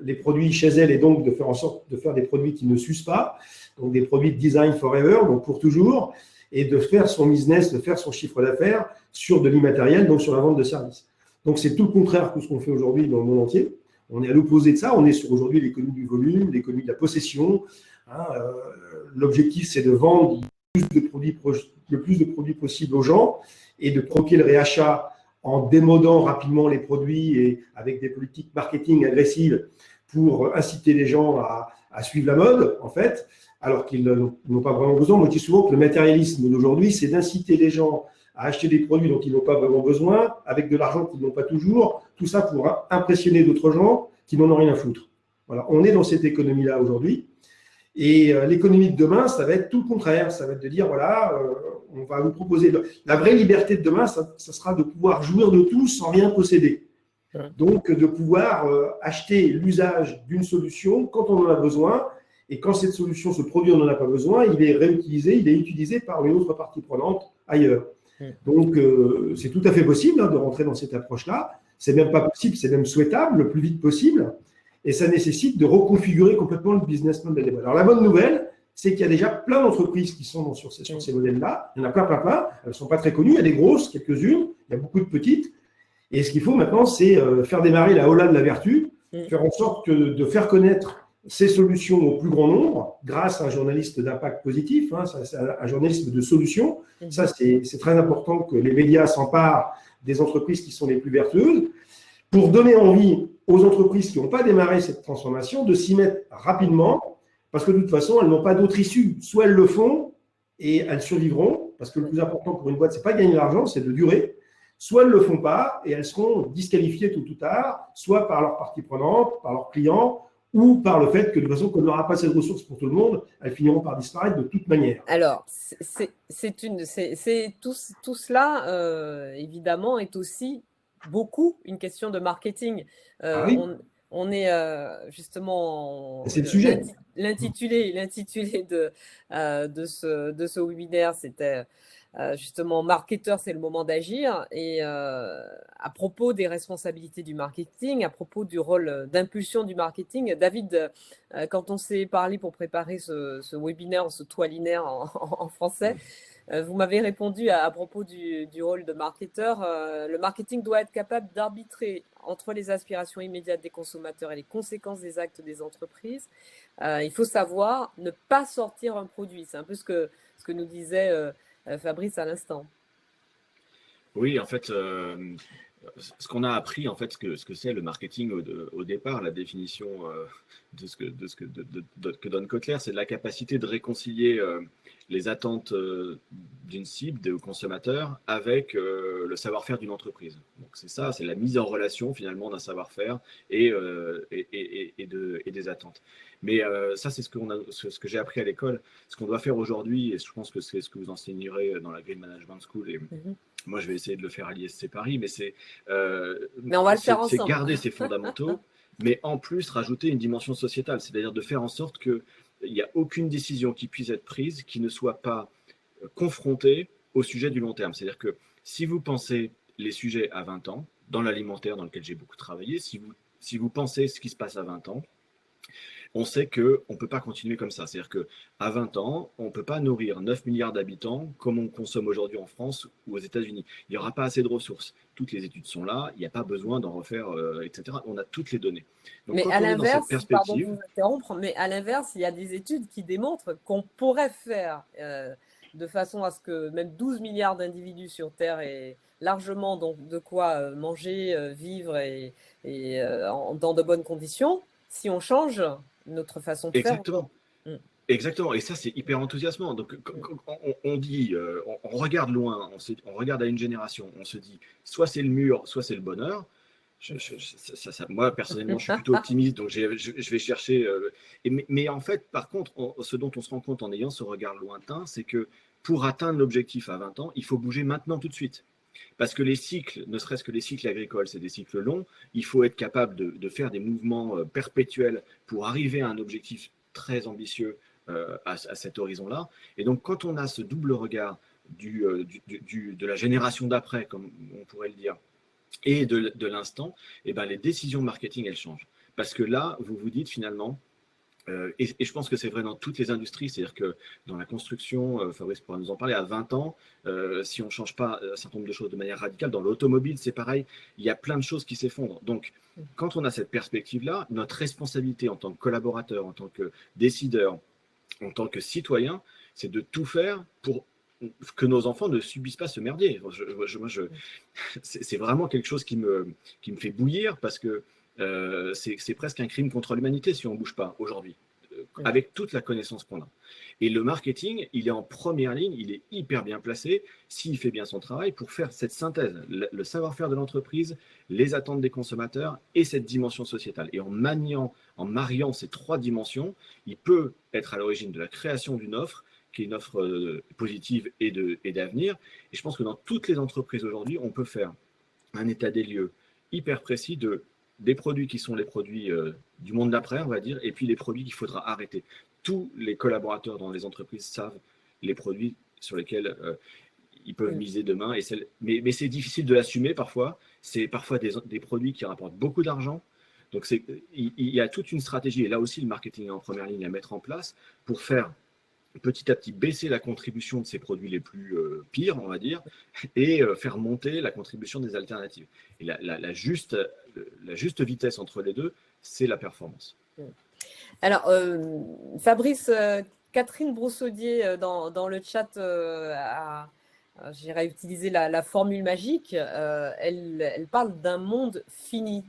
les produits chez elles et donc de faire en sorte de faire des produits qui ne s'usent pas, donc des produits de design forever, donc pour toujours, et de faire son business, de faire son chiffre d'affaires sur de l'immatériel, donc sur la vente de services. Donc c'est tout le contraire de ce qu'on fait aujourd'hui dans le monde entier. On est à l'opposé de ça. On est sur aujourd'hui l'économie du volume, l'économie de la possession. L'objectif, c'est de vendre le plus de produits possible aux gens et de provoquer le réachat en démodant rapidement les produits et avec des politiques marketing agressives pour inciter les gens à suivre la mode, en fait, alors qu'ils n'ont pas vraiment besoin. Moi, je dis souvent que le matérialisme d'aujourd'hui, c'est d'inciter les gens à acheter des produits dont ils n'ont pas vraiment besoin, avec de l'argent qu'ils n'ont pas toujours, tout ça pour impressionner d'autres gens qui n'en ont rien à foutre. Voilà, on est dans cette économie-là aujourd'hui. Et l'économie de demain, ça va être tout le contraire. Ça va être de dire, voilà, on va vous proposer… La vraie liberté de demain, ça sera de pouvoir jouir de tout sans rien posséder. Donc, de pouvoir acheter l'usage d'une solution quand on en a besoin. Et quand cette solution, ce produit, on n'en a pas besoin, il est réutilisé, il est utilisé par une autre partie prenante ailleurs. Donc, c'est tout à fait possible de rentrer dans cette approche-là. C'est même pas possible, c'est même souhaitable le plus vite possible. Et ça nécessite de reconfigurer complètement le business model. Alors, la bonne nouvelle, c'est qu'il y a déjà plein d'entreprises qui sont sur ces modèles-là. Il y en a plein. Elles ne sont pas très connues. Il y a des grosses, quelques-unes. Il y a beaucoup de petites. Et ce qu'il faut maintenant, c'est faire démarrer la Ola de la vertu, faire en sorte de faire connaître ces solutions au plus grand nombre grâce à un journaliste d'impact positif, un journalisme de solution. Ça, c'est très important que les médias s'emparent des entreprises qui sont les plus vertueuses pour donner envie aux entreprises qui n'ont pas démarré cette transformation de s'y mettre rapidement parce que de toute façon, elles n'ont pas d'autre issue. Soit elles le font et elles survivront parce que le plus important pour une boîte, ce n'est pas de gagner de l'argent, c'est de durer. Soit elles ne le font pas et elles seront disqualifiées tôt ou tard, soit par leurs parties prenantes, par leurs clients, ou par le fait que de toute façon, qu'on n'aura pas assez de ressources pour tout le monde, elles finiront par disparaître de toute manière. Alors, tout cela, évidemment, est aussi beaucoup une question de marketing. Oui. On est justement… C'est le sujet. L'intitulé de ce webinaire, c'était… justement, marketeur, c'est le moment d'agir. Et à propos des responsabilités du marketing, à propos du rôle d'impulsion du marketing, David, quand on s'est parlé pour préparer ce webinaire, ce toilinaire en français, vous m'avez répondu à propos du rôle de marketeur. Le marketing doit être capable d'arbitrer entre les aspirations immédiates des consommateurs et les conséquences des actes des entreprises. Il faut savoir ne pas sortir un produit. C'est un peu ce que nous disait Fabrice à l'instant. Oui, en fait, ce qu'on a appris, en fait, ce que c'est le marketing au départ, la définition de ce que donne Kotler, c'est la capacité de réconcilier les attentes d'une cible, des consommateurs, avec le savoir-faire d'une entreprise. Donc c'est ça, c'est la mise en relation finalement d'un savoir-faire et des attentes. Mais ça, c'est ce que j'ai appris à l'école. Ce qu'on doit faire aujourd'hui, et je pense que c'est ce que vous enseignerez dans la Green Management School, et moi je vais essayer de le faire à l'ISC Paris, mais c'est garder ces fondamentaux, mais en plus rajouter une dimension sociétale, c'est-à-dire de faire en sorte qu'il n'y a aucune décision qui puisse être prise qui ne soit pas confrontée au sujet du long terme. C'est-à-dire que si vous pensez les sujets à 20 ans, dans l'alimentaire dans lequel j'ai beaucoup travaillé, si vous pensez ce qui se passe à 20 ans, on sait qu'on ne peut pas continuer comme ça. C'est-à-dire qu'à 20 ans, on ne peut pas nourrir 9 milliards d'habitants comme on consomme aujourd'hui en France ou aux États-Unis. Il n'y aura pas assez de ressources. Toutes les études sont là, il n'y a pas besoin d'en refaire, etc. On a toutes les données. Donc, mais à l'inverse, pardon de vous interrompre, mais à l'inverse, il y a des études qui démontrent qu'on pourrait faire de façon à ce que même 12 milliards d'individus sur Terre aient largement donc, de quoi manger, vivre et dans de bonnes conditions, si on change notre façon de Exactement. faire. Exactement, et ça c'est hyper enthousiasmant. Donc on dit, on regarde loin, on regarde à une génération, on se dit soit c'est le mur, soit c'est le bonheur. Moi personnellement je suis plutôt optimiste, donc je vais chercher. Mais en fait, par contre, ce dont on se rend compte en ayant ce regard lointain, c'est que pour atteindre l'objectif à 20 ans, il faut bouger maintenant tout de suite. Parce que les cycles, ne serait-ce que les cycles agricoles, c'est des cycles longs, il faut être capable de faire des mouvements perpétuels pour arriver à un objectif très ambitieux à cet horizon-là. Et donc, quand on a ce double regard de la génération d'après, comme on pourrait le dire, et de l'instant, eh ben, les décisions marketing, elles changent. Parce que là, vous vous dites finalement, et je pense que c'est vrai dans toutes les industries, c'est-à-dire que dans la construction, Fabrice pourra nous en parler, à 20 ans, si on ne change pas un certain nombre de choses de manière radicale, dans l'automobile, c'est pareil, il y a plein de choses qui s'effondrent. Donc, quand on a cette perspective-là, notre responsabilité en tant que collaborateur, en tant que décideur, en tant que citoyen, c'est de tout faire pour que nos enfants ne subissent pas ce merdier. C'est vraiment quelque chose qui me fait bouillir parce que c'est presque un crime contre l'humanité si on ne bouge pas aujourd'hui, avec toute la connaissance qu'on a. Et le marketing, il est en première ligne, il est hyper bien placé, s'il fait bien son travail, pour faire cette synthèse, le savoir-faire de l'entreprise, les attentes des consommateurs et cette dimension sociétale. Et en mariant ces trois dimensions, il peut être à l'origine de la création d'une offre, qui est une offre positive et d'avenir. Et je pense que dans toutes les entreprises aujourd'hui, on peut faire un état des lieux hyper précis des produits qui sont les produits du monde d'après, on va dire, et puis les produits qu'il faudra arrêter. Tous les collaborateurs dans les entreprises savent les produits sur lesquels ils peuvent miser demain. Mais c'est difficile de l'assumer parfois. C'est parfois des produits qui rapportent beaucoup d'argent. Donc il y a toute une stratégie, et là aussi le marketing est en première ligne à mettre en place pour faire petit à petit baisser la contribution de ces produits les plus pires, on va dire, et faire monter la contribution des alternatives. Et la juste vitesse entre les deux, c'est la performance. Alors, Fabrice, Catherine Broussaudier dans le chat j'irai utiliser la formule magique, elle parle d'un monde fini.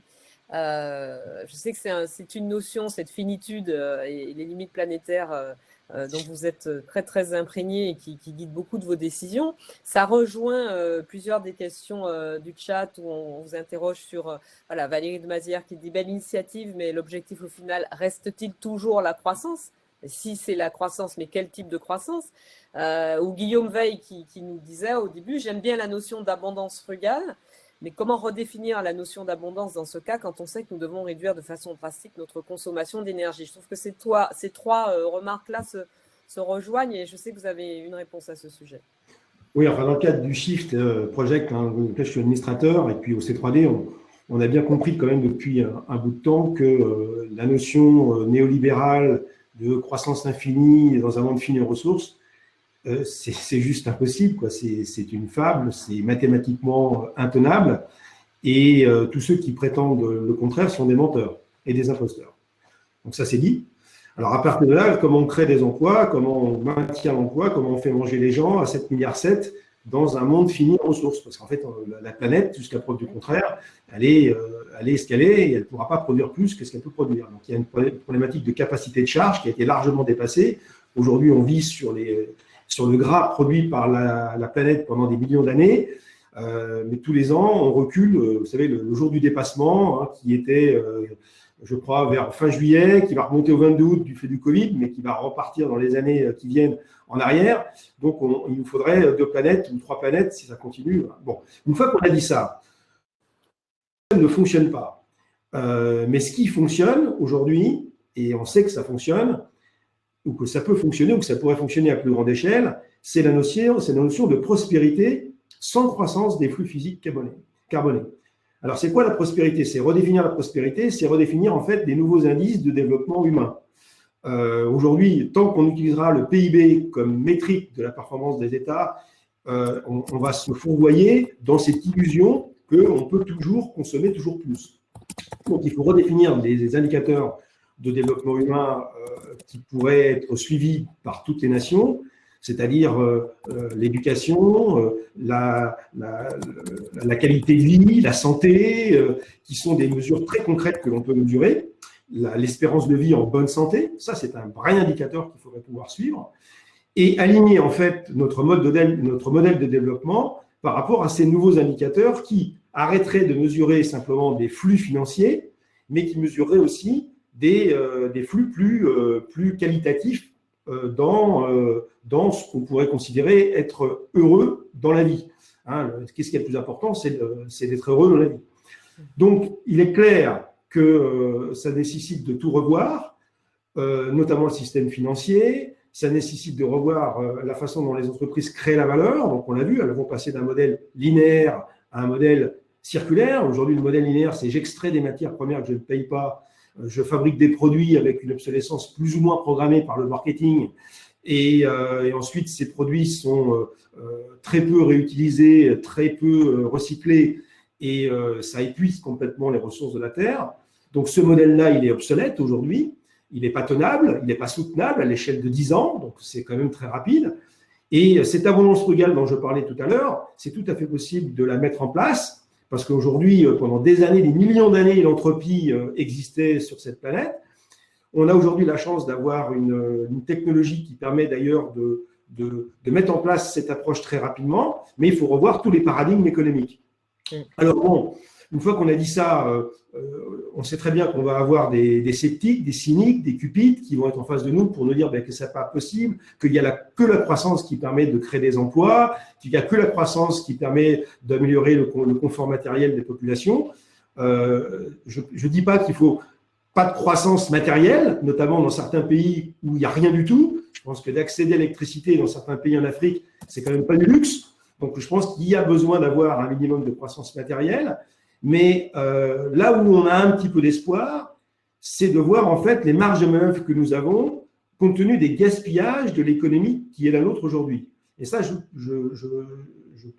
Je sais que c'est une notion, cette finitude et les limites planétaires dont vous êtes très très imprégné et qui guide beaucoup de vos décisions. Ça rejoint plusieurs des questions du chat où on vous interroge sur Valérie de Mazières qui dit belle initiative, mais l'objectif au final reste-t-il toujours la croissance? Si c'est la croissance, mais quel type de croissance? Ou Guillaume Veil qui nous disait au début, j'aime bien la notion d'abondance frugale, mais comment redéfinir la notion d'abondance dans ce cas quand on sait que nous devons réduire de façon drastique notre consommation d'énergie? Je trouve que ces trois remarques-là se rejoignent et je sais que vous avez une réponse à ce sujet. Oui, enfin, dans le cadre du Shift Project, je suis administrateur, et puis au C3D, on a bien compris quand même depuis un bout de temps que la notion néolibérale de croissance infinie dans un monde fini en ressources, c'est juste impossible, quoi. C'est une fable, c'est mathématiquement intenable, et tous ceux qui prétendent le contraire sont des menteurs et des imposteurs. Donc ça, c'est dit. Alors à partir de là, comment on crée des emplois, comment on maintient l'emploi, comment on fait manger les gens à 7,7 milliards dans un monde fini en ressources? Parce qu'en fait, la planète, jusqu'à preuve du contraire, elle est ce qu'elle est et elle ne pourra pas produire plus que ce qu'elle peut produire. Donc il y a une problématique de capacité de charge qui a été largement dépassée. Aujourd'hui, on vit sur le gras produit par la planète pendant des millions d'années, mais tous les ans, on recule, vous savez, le jour du dépassement, qui était, je crois, vers fin juillet, qui va remonter au 22 août du fait du Covid, mais qui va repartir dans les années qui viennent en arrière. Donc, il nous faudrait 2 planètes ou 3 planètes si ça continue. Bon, une fois qu'on a dit ça, ça ne fonctionne pas. Mais ce qui fonctionne aujourd'hui, et on sait que ça fonctionne, ou que ça peut fonctionner, ou que ça pourrait fonctionner à plus grande échelle, c'est la notion de prospérité sans croissance des flux physiques carbonés. Alors, c'est quoi la prospérité? C'est redéfinir la prospérité, c'est redéfinir en fait des nouveaux indices de développement humain. Aujourd'hui, tant qu'on utilisera le PIB comme métrique de la performance des États, on va se fourvoyer dans cette illusion qu'on peut toujours consommer toujours plus. Donc, il faut redéfinir des indicateurs de développement humain qui pourraient être suivis par toutes les nations, c'est-à-dire l'éducation, la qualité de vie, la santé, qui sont des mesures très concrètes que l'on peut mesurer. l'espérance de vie en bonne santé. Ça, c'est un vrai indicateur qu'il faudrait pouvoir suivre. Et aligner en fait notre modèle de développement par rapport à ces nouveaux indicateurs qui arrêteraient de mesurer simplement des flux financiers, mais qui mesureraient aussi des flux plus qualitatifs dans ce qu'on pourrait considérer être heureux dans la vie. Hein, qu'est-ce qui est le plus important? C'est d'être heureux dans la vie. Donc, il est clair que ça nécessite de tout revoir, notamment le système financier. Ça nécessite de revoir la façon dont les entreprises créent la valeur. Donc, on l'a vu, elles vont passer d'un modèle linéaire à un modèle circulaire. Aujourd'hui, le modèle linéaire, c'est j'extrais des matières premières que je ne paye pas, je fabrique des produits avec une obsolescence plus ou moins programmée par le marketing, et ensuite, ces produits sont très peu réutilisés, très peu recyclés, et ça épuise complètement les ressources de la Terre. Donc, ce modèle-là, il est obsolète aujourd'hui. Il n'est pas tenable, il n'est pas soutenable à l'échelle de 10 ans, donc c'est quand même très rapide. Et cette abondance frugale dont je parlais tout à l'heure, c'est tout à fait possible de la mettre en place, parce qu'aujourd'hui, pendant des années, des millions d'années, l'entropie existait sur cette planète. On a aujourd'hui la chance d'avoir une technologie qui permet d'ailleurs de mettre en place cette approche très rapidement, mais il faut revoir tous les paradigmes économiques. Alors bon, une fois qu'on a dit ça, on sait très bien qu'on va avoir des sceptiques, des cyniques, des cupides qui vont être en face de nous pour nous dire que ce n'est pas possible, qu'il n'y a que la croissance qui permet de créer des emplois, qu'il n'y a que la croissance qui permet d'améliorer le confort matériel des populations. Je ne dis pas qu'il ne faut pas de croissance matérielle, notamment dans certains pays où il n'y a rien du tout. Je pense que d'accéder à l'électricité dans certains pays en Afrique, c'est quand même pas du luxe. Donc, je pense qu'il y a besoin d'avoir un minimum de croissance matérielle. Mais là où on a un petit peu d'espoir, c'est de voir en fait les marges de manœuvre que nous avons compte tenu des gaspillages de l'économie qui est la nôtre aujourd'hui. Et ça,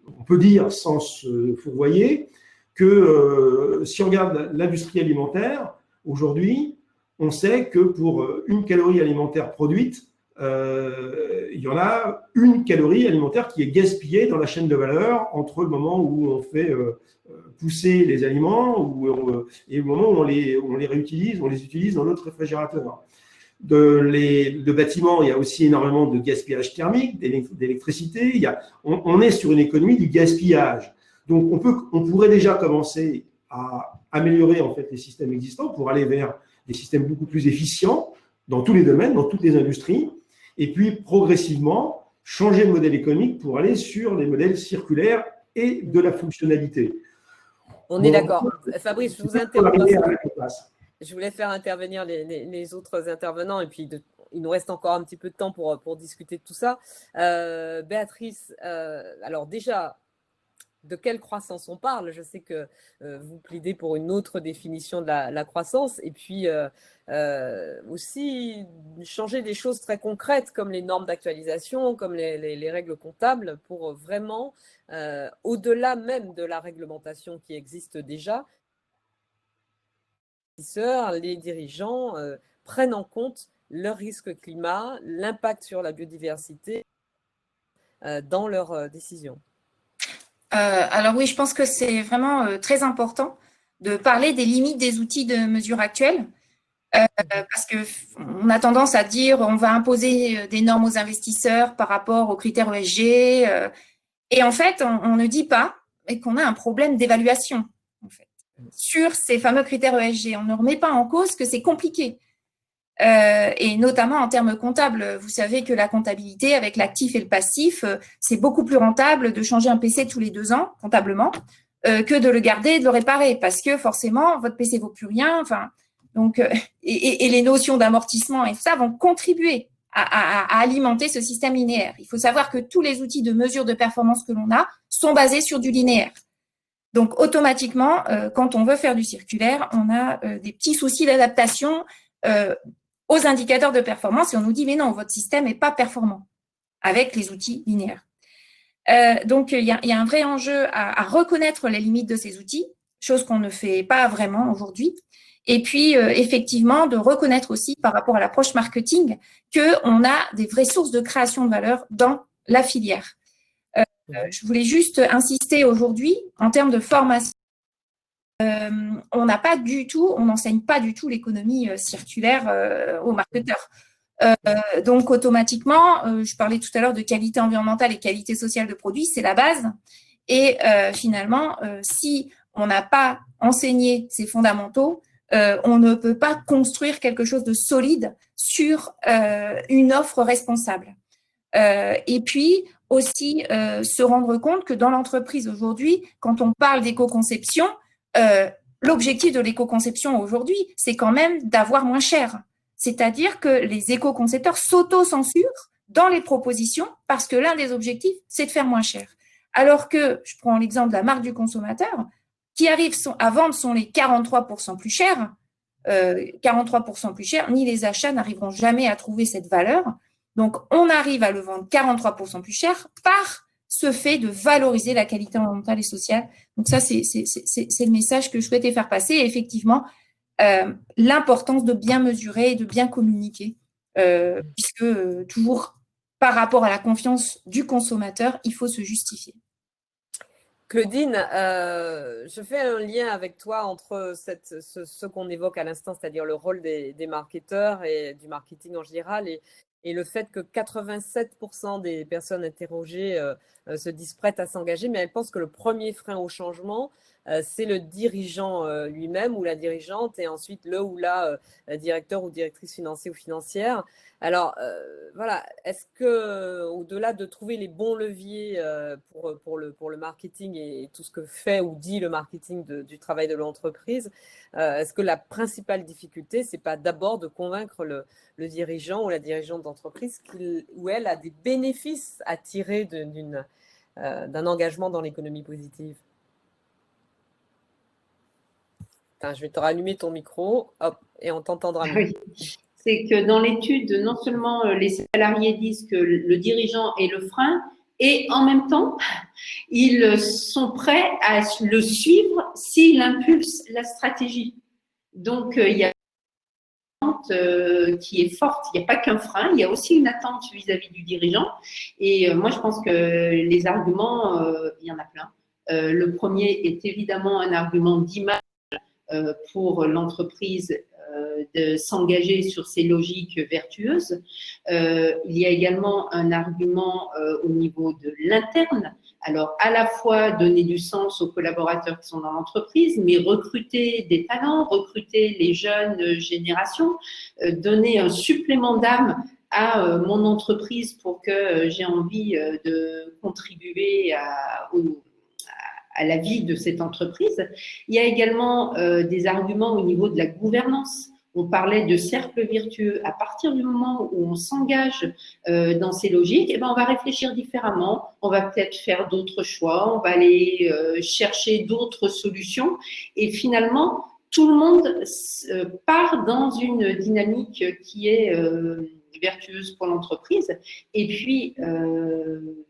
on peut dire sans se fourvoyer que si on regarde l'industrie alimentaire, aujourd'hui, on sait que pour une calorie alimentaire produite, il y en a une calorie alimentaire qui est gaspillée dans la chaîne de valeur entre le moment où on fait pousser les aliments et le moment où on les réutilise, on les utilise dans notre réfrigérateur. De bâtiments, il y a aussi énormément de gaspillage thermique, d'électricité. On est sur une économie du gaspillage. Donc, on pourrait déjà commencer à améliorer en fait les systèmes existants pour aller vers des systèmes beaucoup plus efficients dans tous les domaines, dans toutes les industries, et puis progressivement changer le modèle économique pour aller sur les modèles circulaires et de la fonctionnalité. On est d'accord. Fabrice, je vous interromps. Je voulais faire intervenir les autres intervenants et puis il nous reste encore un petit peu de temps pour discuter de tout ça. Béatrice, alors déjà, de quelle croissance on parle? Je sais que vous plaidez pour une autre définition de la croissance et puis aussi changer des choses très concrètes comme les normes d'actualisation, comme les règles comptables pour vraiment, au-delà même de la réglementation qui existe déjà, les dirigeants prennent en compte le risque climat, l'impact sur la biodiversité dans leurs décisions. Alors oui, je pense que c'est vraiment très important de parler des limites des outils de mesure actuels, parce qu'on a tendance à dire on va imposer des normes aux investisseurs par rapport aux critères ESG, et en fait, on ne dit pas qu'on a un problème d'évaluation en fait, sur ces fameux critères ESG. On ne remet pas en cause que c'est compliqué. Et notamment en termes comptables, vous savez que la comptabilité avec l'actif et le passif, c'est beaucoup plus rentable de changer un PC tous les 2 ans comptablement que de le garder et de le réparer parce que forcément votre PC vaut plus rien. Enfin, donc et les notions d'amortissement et tout ça vont contribuer à alimenter ce système linéaire. Il faut savoir que tous les outils de mesure de performance que l'on a sont basés sur du linéaire. Donc automatiquement, quand on veut faire du circulaire, on a des petits soucis d'adaptation aux indicateurs de performance et on nous dit mais non, votre système n'est pas performant avec les outils linéaires. Donc, il y a un vrai enjeu à reconnaître les limites de ces outils, chose qu'on ne fait pas vraiment aujourd'hui. Et puis, effectivement, de reconnaître aussi par rapport à l'approche marketing qu'on a des vraies sources de création de valeur dans la filière. Je voulais juste insister aujourd'hui en termes de formation. on n'enseigne pas du tout l'économie circulaire aux marketeurs. Donc, automatiquement, je parlais tout à l'heure de qualité environnementale et qualité sociale de produits, c'est la base. Et finalement, si on n'a pas enseigné ces fondamentaux, on ne peut pas construire quelque chose de solide sur une offre responsable. Et puis aussi se rendre compte que dans l'entreprise aujourd'hui, quand on parle d'éco-conception, l'objectif de l'éco-conception aujourd'hui, c'est quand même d'avoir moins cher. C'est-à-dire que les éco-concepteurs s'auto-censurent dans les propositions parce que l'un des objectifs, c'est de faire moins cher. Alors que, je prends l'exemple de la marque du consommateur, qui arrive à vendre son lait 43% plus cher, 43% plus cher, ni les achats n'arriveront jamais à trouver cette valeur. Donc, on arrive à le vendre 43% plus cher par ce fait de valoriser la qualité environnementale et sociale. Donc ça, c'est le message que je souhaitais faire passer. Et effectivement, l'importance de bien mesurer et de bien communiquer, puisque toujours par rapport à la confiance du consommateur, il faut se justifier. Claudine, je fais un lien avec toi entre ce qu'on évoque à l'instant, c'est-à-dire le rôle des marketeurs et du marketing en général, et le fait que 87% des personnes interrogées se disent prêtes à s'engager, mais elles pensent que le premier frein au changement, c'est le dirigeant lui-même ou la dirigeante, et ensuite le ou la directeur ou directrice financier ou financière. Alors, voilà, est-ce que, au-delà de trouver les bons leviers pour le marketing et tout ce que fait ou dit le marketing du travail de l'entreprise, est-ce que la principale difficulté, c'est pas d'abord de convaincre le dirigeant ou la dirigeante d'entreprise qu'il ou elle a des bénéfices à tirer d'un engagement dans l'économie positive? Attends, je vais te rallumer ton micro, hop, et on t'entendra mieux. Oui. C'est que dans l'étude, non seulement les salariés disent que le dirigeant est le frein, et en même temps, ils sont prêts à le suivre s'il impulse la stratégie. Donc, il y a une attente qui est forte. Il n'y a pas qu'un frein, il y a aussi une attente vis-à-vis du dirigeant. Et moi, je pense que les arguments, il y en a plein. Le premier est évidemment un argument d'image pour l'entreprise de s'engager sur ces logiques vertueuses. Il y a également un argument au niveau de l'interne. Alors, à la fois donner du sens aux collaborateurs qui sont dans l'entreprise, mais recruter des talents, recruter les jeunes générations, donner un supplément d'âme à mon entreprise pour que j'ai envie de contribuer à la vie de cette entreprise. Il y a également des arguments au niveau de la gouvernance. On parlait de cercle vertueux. À partir du moment où on s'engage dans ces logiques, eh ben, on va réfléchir différemment. On va peut-être faire d'autres choix. On va aller chercher d'autres solutions. Et finalement, tout le monde part dans une dynamique qui est vertueuse pour l'entreprise. Et puis,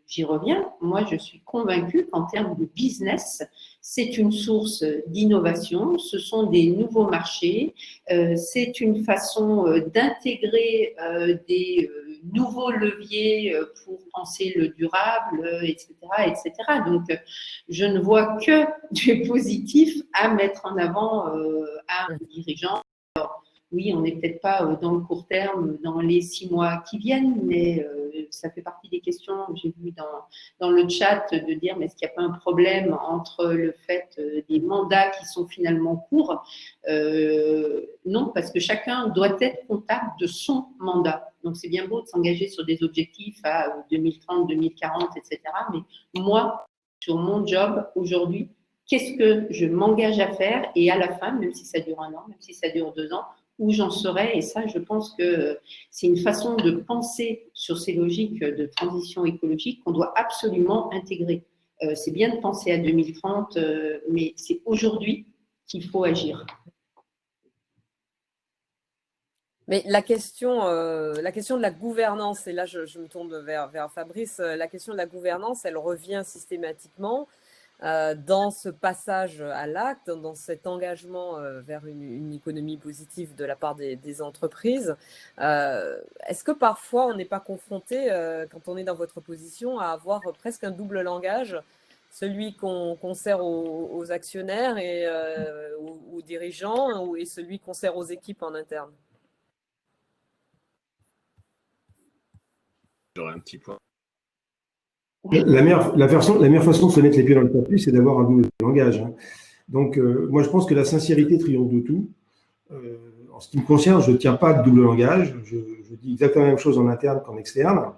j'y reviens, moi je suis convaincue qu'en termes de business, c'est une source d'innovation, ce sont des nouveaux marchés, c'est une façon d'intégrer des nouveaux leviers pour penser le durable, etc., etc. Donc, je ne vois que du positif à mettre en avant à un dirigeant. Alors, oui, on n'est peut-être pas dans le court terme, dans les 6 mois qui viennent, mais ça fait partie des questions que j'ai vues dans le chat de dire, mais est-ce qu'il n'y a pas un problème entre le fait des mandats qui sont finalement courts? Non, parce que chacun doit être comptable de son mandat. Donc, c'est bien beau de s'engager sur des objectifs à 2030, 2040, etc. Mais moi, sur mon job aujourd'hui, qu'est-ce que je m'engage à faire? Et à la fin, même si ça dure 1 an, même si ça dure 2 ans, où j'en serai. Et ça, je pense que c'est une façon de penser sur ces logiques de transition écologique qu'on doit absolument intégrer. C'est bien de penser à 2030, mais c'est aujourd'hui qu'il faut agir. Mais la question de la gouvernance, et là je me tourne vers Fabrice, la question de la gouvernance, elle revient systématiquement dans ce passage à l'acte, dans cet engagement vers une économie positive de la part des entreprises. Est-ce que parfois on n'est pas confronté, quand on est dans votre position, à avoir presque un double langage celui qu'on sert aux actionnaires et aux dirigeants et celui qu'on sert aux équipes en interne? J'aurais un petit point. La meilleure façon de se mettre les pieds dans le tapis, c'est d'avoir un double langage, hein. Donc, moi, je pense que la sincérité triomphe de tout. En ce qui me concerne, je ne tiens pas de double langage. Je dis exactement la même chose en interne qu'en externe.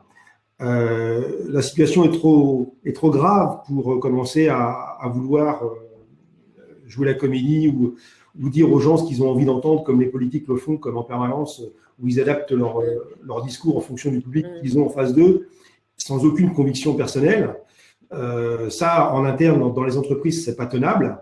La situation est trop grave pour commencer à vouloir jouer la comédie ou dire aux gens ce qu'ils ont envie d'entendre, comme les politiques le font, comme en permanence, où ils adaptent leur discours en fonction du public qu'ils ont en face d'eux, sans aucune conviction personnelle. Ça, en interne, dans les entreprises, c'est pas tenable.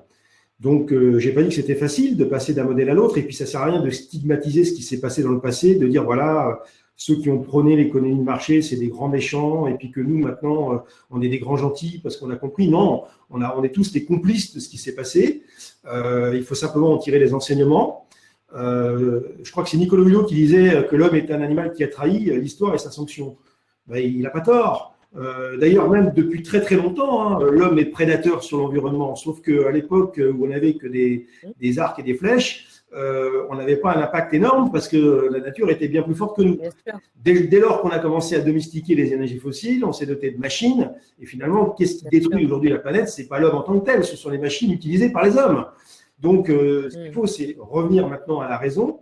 Donc, j'ai pas dit que c'était facile de passer d'un modèle à l'autre, et puis ça sert à rien de stigmatiser ce qui s'est passé dans le passé, de dire voilà, ceux qui ont prôné l'économie de marché, c'est des grands méchants, et puis que nous, maintenant, on est des grands gentils parce qu'on a compris. Non, on est tous des complices de ce qui s'est passé. Il faut simplement en tirer les enseignements. Je crois que c'est Nicolas Hulot qui disait que l'homme est un animal qui a trahi, l'histoire est sa sanction. Ben, il n'a pas tort. D'ailleurs, même depuis très très longtemps, hein, l'homme est prédateur sur l'environnement, sauf qu'à l'époque où on n'avait que des arcs et des flèches, on n'avait pas un impact énorme parce que la nature était bien plus forte que nous. Dès lors qu'on a commencé à domestiquer les énergies fossiles, on s'est doté de machines, et finalement, qu'est-ce qui détruit aujourd'hui la planète? Ce n'est pas l'homme en tant que tel, ce sont les machines utilisées par les hommes. Donc, ce qu'il faut, c'est revenir maintenant à la raison,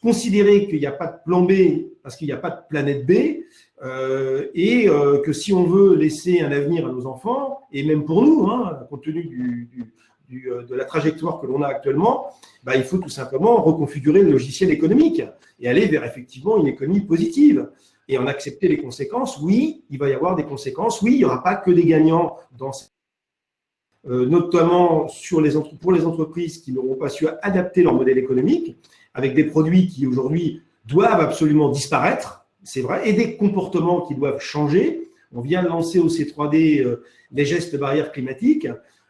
considérer qu'il n'y a pas de plan B parce qu'il n'y a pas de planète B, et que si on veut laisser un avenir à nos enfants, et même pour nous, hein, compte tenu de la trajectoire que l'on a actuellement, bah, il faut tout simplement reconfigurer le logiciel économique et aller vers effectivement une économie positive et en accepter les conséquences. Oui, il va y avoir des conséquences. Oui, il n'y aura pas que des gagnants dans notamment pour les entreprises qui n'auront pas su adapter leur modèle économique avec des produits qui aujourd'hui doivent absolument disparaître, c'est vrai, et des comportements qui doivent changer. On vient de lancer au C3D les gestes barrières climatiques.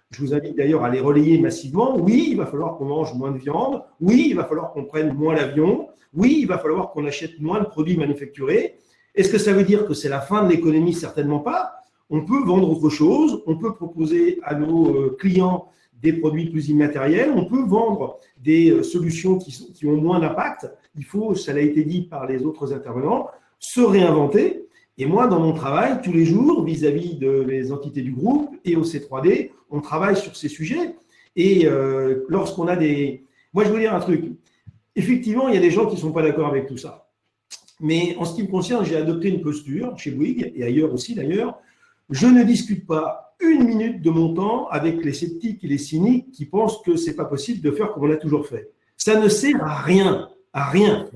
Je vous invite d'ailleurs à les relayer massivement. Oui, il va falloir qu'on mange moins de viande. Oui, il va falloir qu'on prenne moins l'avion. Oui, il va falloir qu'on achète moins de produits manufacturés. Est-ce que ça veut dire que c'est la fin de l'économie? Certainement pas. On peut vendre autre chose. On peut proposer à nos clients des produits plus immatériels. On peut vendre des solutions qui ont moins d'impact. Il faut, ça a été dit par les autres intervenants, se réinventer. Et moi, dans mon travail, tous les jours, vis-à-vis de mes entités du groupe et au C3D, on travaille sur ces sujets. Et lorsqu'on a des… Moi, je veux dire un truc. Effectivement, il y a des gens qui ne sont pas d'accord avec tout ça. Mais en ce qui me concerne, j'ai adopté une posture chez Bouygues et ailleurs aussi d'ailleurs. Je ne discute pas une minute de mon temps avec les sceptiques et les cyniques qui pensent que ce n'est pas possible de faire comme on l'a toujours fait. Ça ne sert à rien, à rien.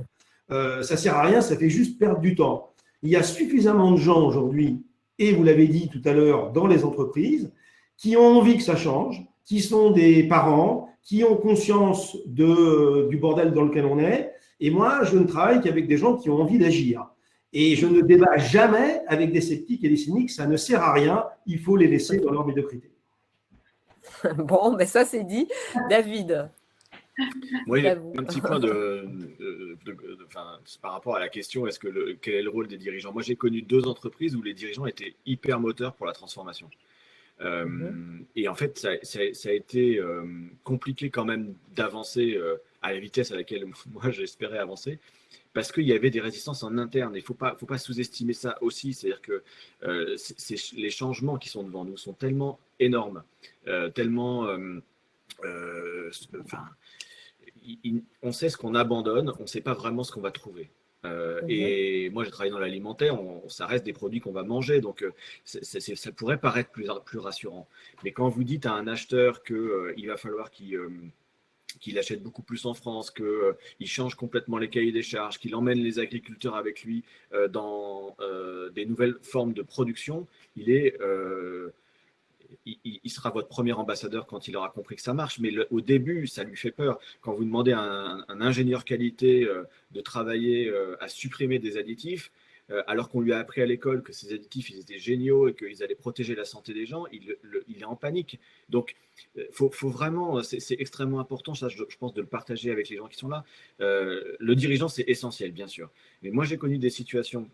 Ça ne sert à rien, ça fait juste perdre du temps. Il y a suffisamment de gens aujourd'hui, et vous l'avez dit tout à l'heure, dans les entreprises, qui ont envie que ça change, qui sont des parents, qui ont conscience du bordel dans lequel on est. Et moi, je ne travaille qu'avec des gens qui ont envie d'agir. Et je ne débat jamais avec des sceptiques et des cyniques, ça ne sert à rien, il faut les laisser dans leur médiocrité. Bon, ben ça c'est dit. David. Oui, un petit point par rapport à la question, quel est le rôle des dirigeants? Moi, j'ai connu 2 entreprises où les dirigeants étaient hyper moteurs pour la transformation. Et en fait, ça a été compliqué quand même d'avancer à la vitesse à laquelle moi j'espérais avancer, parce qu'il y avait des résistances en interne. Il ne faut pas sous-estimer ça aussi. C'est-à-dire que les changements qui sont devant nous sont tellement énormes, on sait ce qu'on abandonne, on ne sait pas vraiment ce qu'on va trouver. Et moi, j'ai travaillé dans l'alimentaire, ça reste des produits qu'on va manger, donc ça pourrait paraître plus rassurant. Mais quand vous dites à un acheteur qu'il va falloir qu'il achète beaucoup plus en France, qu'il change complètement les cahiers des charges, qu'il emmène les agriculteurs avec lui dans des nouvelles formes de production, il sera votre premier ambassadeur quand il aura compris que ça marche, mais au début, ça lui fait peur. Quand vous demandez à un ingénieur qualité de travailler à supprimer des additifs, alors qu'on lui a appris à l'école que ces additifs, ils étaient géniaux et qu'ils allaient protéger la santé des gens, il est en panique. Donc, faut vraiment, c'est extrêmement important, ça, je pense, de le partager avec les gens qui sont là. Le dirigeant, c'est essentiel, bien sûr. Mais moi, j'ai connu des situations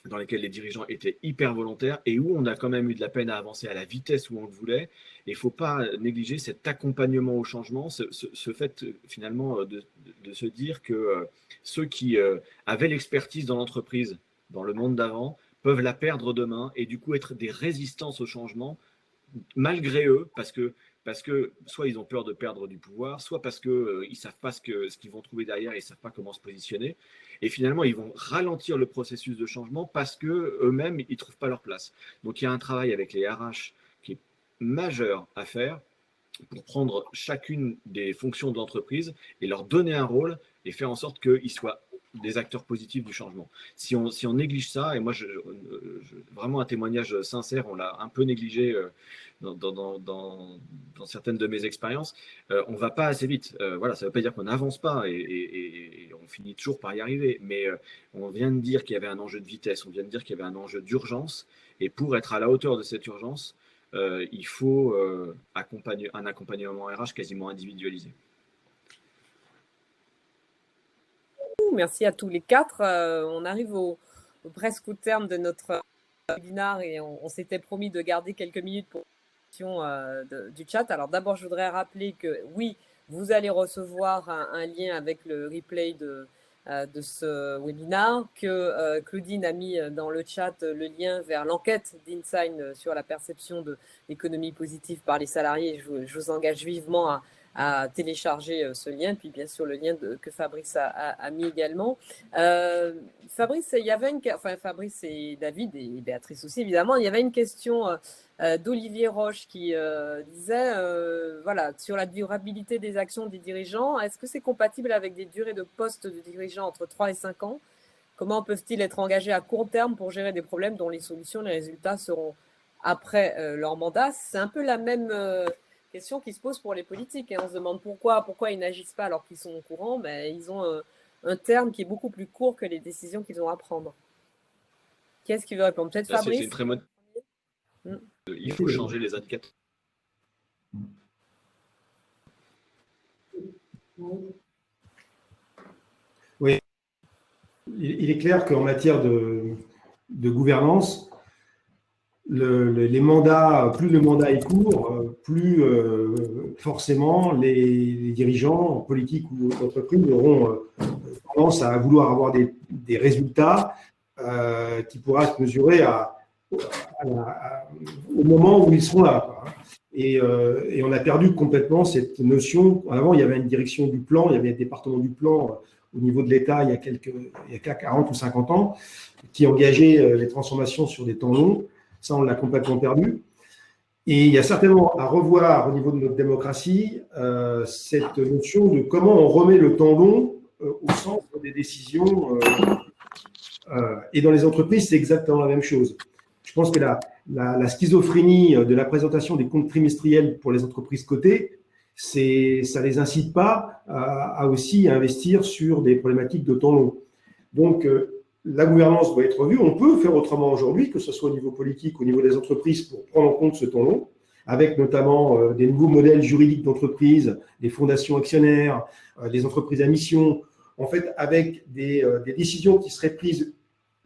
dans lesquels les dirigeants étaient hyper volontaires et où on a quand même eu de la peine à avancer à la vitesse où on le voulait. Et il ne faut pas négliger cet accompagnement au changement, ce fait finalement de se dire que ceux qui avaient l'expertise dans l'entreprise, dans le monde d'avant, peuvent la perdre demain et du coup être des résistances au changement malgré eux, parce que soit ils ont peur de perdre du pouvoir, soit parce qu'ils ne savent pas ce qu'ils vont trouver derrière et ils ne savent pas comment se positionner. Et finalement, ils vont ralentir le processus de changement parce qu'eux-mêmes, ils ne trouvent pas leur place. Donc, il y a un travail avec les RH qui est majeur à faire pour prendre chacune des fonctions de l'entreprise et leur donner un rôle et faire en sorte qu'ils soient des acteurs positifs du changement. Si on néglige ça, et moi, vraiment un témoignage sincère, on l'a un peu négligé dans certaines de mes expériences, on ne va pas assez vite. Voilà, ça ne veut pas dire qu'on n'avance pas et on finit toujours par y arriver, mais on vient de dire qu'il y avait un enjeu de vitesse, on vient de dire qu'il y avait un enjeu d'urgence, et pour être à la hauteur de cette urgence, il faut un accompagnement RH quasiment individualisé. Merci à tous les quatre. On arrive presque au terme de notre webinaire et on s'était promis de garder quelques minutes pour la question du chat. Alors d'abord, je voudrais rappeler que oui, vous allez recevoir un lien avec le replay de ce webinaire, que Claudine a mis dans le chat le lien vers l'enquête d'Insign sur la perception de l'économie positive par les salariés. Je vous engage vivement à télécharger ce lien, puis bien sûr le lien que Fabrice a mis également. Fabrice, Fabrice et David et Béatrice aussi évidemment, il y avait une question d'Olivier Roche qui disait voilà, sur la durabilité des actions des dirigeants, est-ce que c'est compatible avec des durées de poste de dirigeants entre 3 et 5 ans? Comment peuvent-ils être engagés à court terme pour gérer des problèmes dont les solutions, les résultats seront après leur mandat? C'est un peu la même question qui se pose pour les politiques. On se demande pourquoi ils n'agissent pas alors qu'ils sont au courant. Ils ont un terme qui est beaucoup plus court que les décisions qu'ils ont à prendre. Qui est-ce qui veut répondre? Peut-être Fabrice. C'est une très bonne... Il faut changer les indicateurs. Oui. Il est clair qu'en matière de gouvernance, les mandats, plus le mandat est court, plus forcément les dirigeants politiques ou d'entreprise auront tendance à vouloir avoir des résultats qui pourra se mesurer au moment où ils seront là, quoi. Et on a perdu complètement cette notion. Avant, il y avait une direction du plan, il y avait un département du plan au niveau de l'État il y a 40 ou 50 ans qui engageait les transformations sur des temps longs. Ça, on l'a complètement perdu. Et il y a certainement à revoir au niveau de notre démocratie cette notion de comment on remet le temps long au centre des décisions. Et dans les entreprises, c'est exactement la même chose. Je pense que la schizophrénie de la présentation des comptes trimestriels pour les entreprises cotées, ça ne les incite pas à aussi investir sur des problématiques de temps long. Donc, la gouvernance doit être revue. On peut faire autrement aujourd'hui, que ce soit au niveau politique, au niveau des entreprises, pour prendre en compte ce temps long, avec notamment des nouveaux modèles juridiques d'entreprise, des fondations actionnaires, des entreprises à mission, en fait, avec des décisions qui seraient prises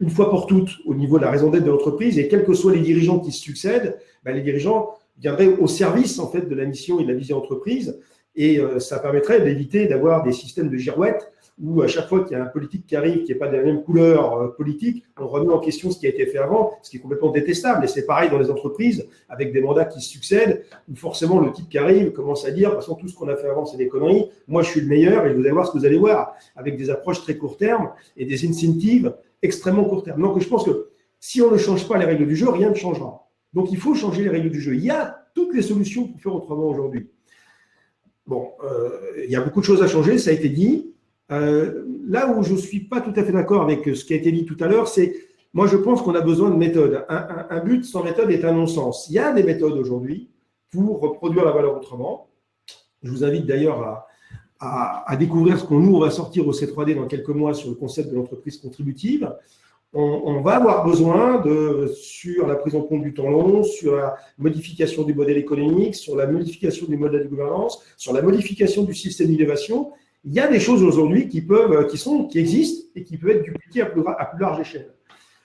une fois pour toutes au niveau de la raison d'être de l'entreprise, et quels que soient les dirigeants qui se succèdent, les dirigeants viendraient au service en fait de la mission et de la vision d'entreprise, et ça permettrait d'éviter d'avoir des systèmes de girouettes où à chaque fois qu'il y a un politique qui arrive, qui n'est pas de la même couleur politique, on remet en question ce qui a été fait avant, ce qui est complètement détestable. Et c'est pareil dans les entreprises, avec des mandats qui se succèdent, où forcément le type qui arrive commence à dire, de toute façon, tout ce qu'on a fait avant, c'est des conneries, moi je suis le meilleur, et vous allez voir ce que vous allez voir, avec des approches très court terme et des incentives extrêmement court terme. Donc je pense que si on ne change pas les règles du jeu, rien ne changera. Donc il faut changer les règles du jeu. Il y a toutes les solutions pour faire autrement aujourd'hui. Bon, il y a beaucoup de choses à changer, ça a été dit. Là où je ne suis pas tout à fait d'accord avec ce qui a été dit tout à l'heure, c'est, moi je pense qu'on a besoin de méthodes. Un but sans méthode est un non-sens. Il y a des méthodes aujourd'hui pour reproduire la valeur autrement. Je vous invite d'ailleurs à découvrir ce qu'on va sortir au C3D dans quelques mois sur le concept de l'entreprise contributive. On va avoir besoin sur la prise en compte du temps long, sur la modification du modèle économique, sur la modification du modèle de gouvernance, sur la modification du système d'innovation. Il y a des choses aujourd'hui qui existent et qui peuvent être dupliquées à plus large échelle.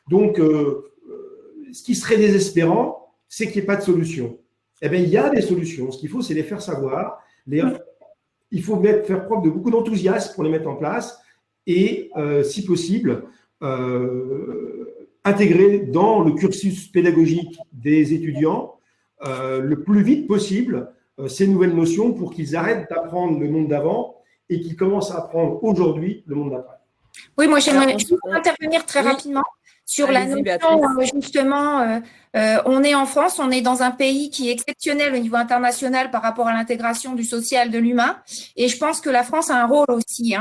Donc, ce qui serait désespérant, c'est qu'il n'y ait pas de solution. Eh bien, il y a des solutions. Ce qu'il faut, c'est les faire savoir. Il faut faire preuve de beaucoup d'enthousiasme pour les mettre en place et, si possible, intégrer dans le cursus pédagogique des étudiants le plus vite possible ces nouvelles notions pour qu'ils arrêtent d'apprendre le monde d'avant et qu'ils commencent à apprendre aujourd'hui le monde d'après. Oui, moi j'aimerais intervenir très rapidement sur la notion, justement, on est en France, on est dans un pays qui est exceptionnel au niveau international par rapport à l'intégration du social, de l'humain, et je pense que la France a un rôle aussi.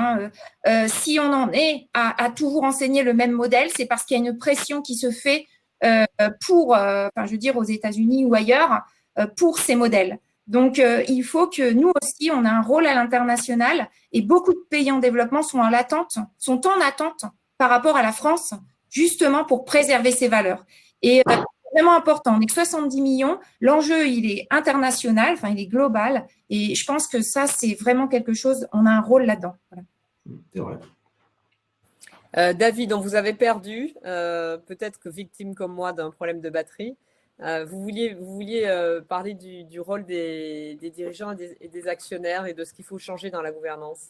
Si on en est à toujours enseigner le même modèle, c'est parce qu'il y a une pression qui se fait je veux dire aux États-Unis ou ailleurs, pour ces modèles. Donc, il faut que nous aussi, on a un rôle à l'international, et beaucoup de pays en développement sont en attente par rapport à la France, justement pour préserver ces valeurs. Et c'est vraiment important. On est que 70 millions. L'enjeu, il est international, il est global. Et je pense que ça, c'est vraiment quelque chose, on a un rôle là-dedans. Voilà. C'est vrai. David, on vous avait perdu, peut-être que victime comme moi d'un problème de batterie. Vous vouliez parler du rôle des dirigeants et des actionnaires et de ce qu'il faut changer dans la gouvernance.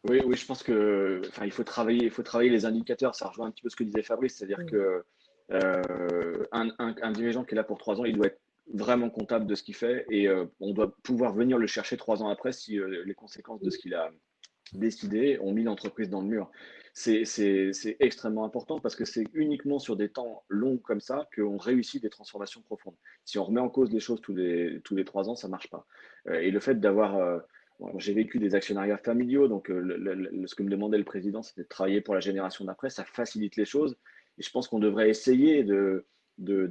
Oui, je pense que, il faut travailler les indicateurs. Ça rejoint un petit peu ce que disait Fabrice, c'est-à-dire que un dirigeant qui est là pour 3 ans, il doit être vraiment comptable de ce qu'il fait et on doit pouvoir venir le chercher 3 ans après si les conséquences de ce qu'il a décidé ont mis l'entreprise dans le mur. C'est extrêmement important parce que c'est uniquement sur des temps longs comme ça qu'on réussit des transformations profondes. Si on remet en cause les choses tous les 3 ans, ça ne marche pas. Et le fait d'avoir j'ai vécu des actionnariats familiaux, donc ce que me demandait le président, c'était de travailler pour la génération d'après. Ça facilite les choses. Et je pense qu'on devrait essayer de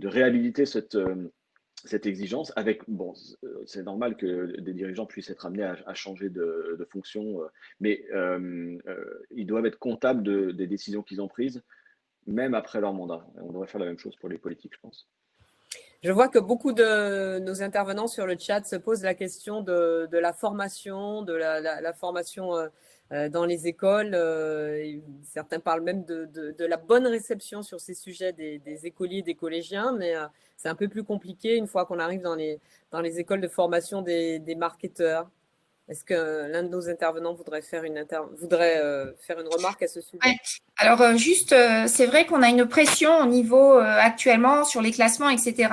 réhabiliter cette exigence avec, c'est normal que des dirigeants puissent être amenés à changer de fonction, mais ils doivent être comptables des décisions qu'ils ont prises, même après leur mandat. On devrait faire la même chose pour les politiques, je pense. Je vois que beaucoup de nos intervenants sur le chat se posent la question de la formation, de la formation dans les écoles. Certains parlent même de la bonne réception sur ces sujets des écoliers, des collégiens, mais c'est un peu plus compliqué une fois qu'on arrive dans les écoles de formation des marketeurs. Est-ce que l'un de nos intervenants voudrait faire une remarque à ce sujet? Ouais. Alors, c'est vrai qu'on a une pression au niveau actuellement sur les classements, etc.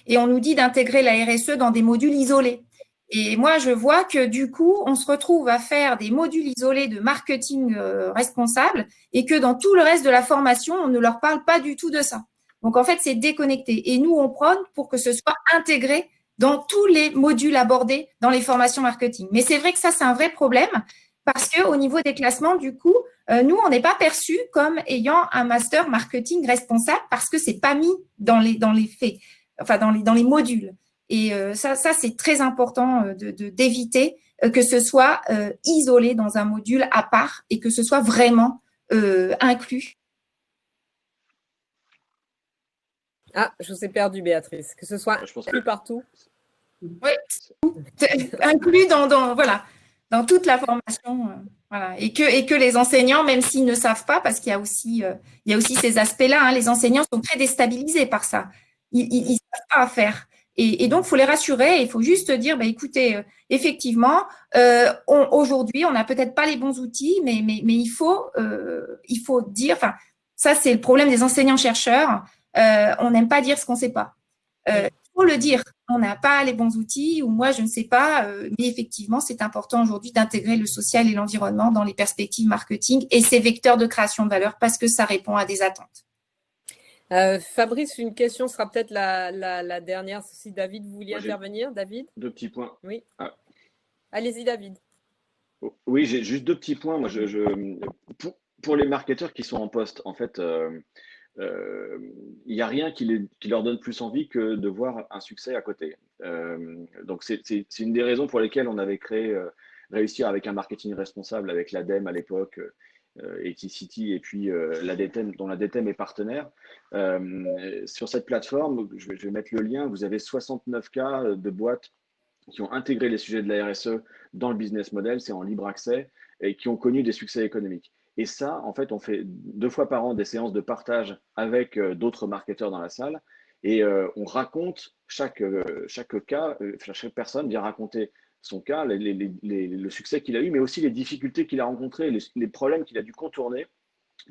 Et on nous dit d'intégrer la RSE dans des modules isolés. Et moi, je vois que du coup, on se retrouve à faire des modules isolés de marketing responsable et que dans tout le reste de la formation, on ne leur parle pas du tout de ça. Donc, en fait, c'est déconnecté. Et nous, on prône pour que ce soit intégré dans tous les modules abordés dans les formations marketing. Mais c'est vrai que ça, c'est un vrai problème parce qu'au niveau des classements, du coup, nous, on n'est pas perçus comme ayant un master marketing responsable parce que c'est pas mis dans les faits, dans les modules. Et ça c'est très important d'éviter que ce soit isolé dans un module à part et que ce soit vraiment inclus. Ah, je vous ai perdu, Béatrice. Que ce soit inclus partout. Oui, inclus dans toute la formation. Voilà. Et que les enseignants, même s'ils ne savent pas, parce qu'il y a aussi ces aspects-là, les enseignants sont très déstabilisés par ça. Ils ne savent pas faire. Et donc, il faut les rassurer, il faut juste dire, écoutez, effectivement, aujourd'hui, on n'a peut-être pas les bons outils, mais il faut dire, ça c'est le problème des enseignants-chercheurs, on n'aime pas dire ce qu'on ne sait pas. Il faut le dire, on n'a pas les bons outils, ou moi je ne sais pas, mais effectivement, c'est important aujourd'hui d'intégrer le social et l'environnement dans les perspectives marketing et ces vecteurs de création de valeur parce que ça répond à des attentes. Fabrice, une question sera peut-être la dernière. Si David, vous vouliez intervenir, David? 2 petits points. Oui. Allez-y, David. Oui, j'ai juste 2 petits points. Moi, pour les marketeurs qui sont en poste, en fait, il n'y a rien qui leur donne plus envie que de voir un succès à côté. Donc, c'est une des raisons pour lesquelles on avait créé Réussir avec un marketing responsable avec l'ADEME à l'époque, Eticity et puis l'ADTEM, dont l'ADTEM est partenaire. Sur cette plateforme, je vais mettre le lien, vous avez 69 cas de boîtes qui ont intégré les sujets de la RSE dans le business model, c'est en libre accès, et qui ont connu des succès économiques. Et ça, en fait, on fait 2 fois par an des séances de partage avec d'autres marketeurs dans la salle. Et on raconte chaque cas, chaque personne vient raconter son cas, le succès qu'il a eu, mais aussi les difficultés qu'il a rencontrées, les problèmes qu'il a dû contourner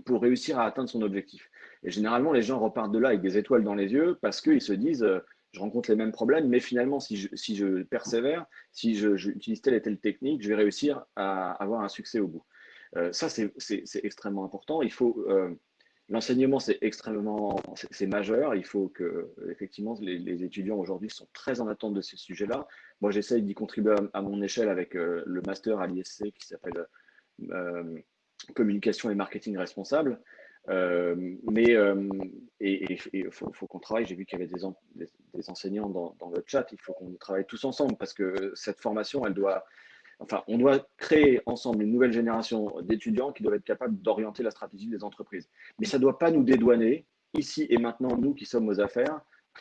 pour réussir à atteindre son objectif. Et généralement, les gens repartent de là avec des étoiles dans les yeux parce qu'ils se disent je rencontre les mêmes problèmes, mais finalement, si je persévère, si j'utilise telle et telle technique, je vais réussir à avoir un succès au bout. Ça, c'est extrêmement important. Il faut l'enseignement, c'est majeur. Il faut que, effectivement, les étudiants aujourd'hui sont très en attente de ces sujets-là. Moi, j'essaye d'y contribuer à mon échelle avec le master à l'ISC qui s'appelle communication et marketing responsable. Mais il faut qu'on travaille. J'ai vu qu'il y avait des enseignants dans le chat. Il faut qu'on travaille tous ensemble parce que cette formation, on doit créer ensemble une nouvelle génération d'étudiants qui doivent être capables d'orienter la stratégie des entreprises. Mais ça ne doit pas nous dédouaner, ici et maintenant, nous qui sommes aux affaires,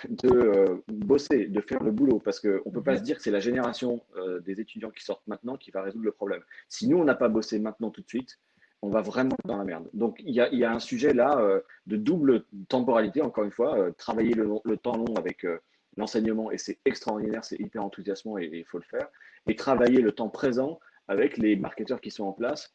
de bosser, de faire le boulot, parce qu'on ne peut pas se dire que c'est la génération des étudiants qui sortent maintenant qui va résoudre le problème. Si nous, on n'a pas bossé maintenant tout de suite, on va vraiment dans la merde. Donc, il y a un sujet là de double temporalité, encore une fois, travailler le temps long avec l'enseignement, et c'est extraordinaire, c'est hyper enthousiasmant et il faut le faire, et travailler le temps présent avec les marketeurs qui sont en place.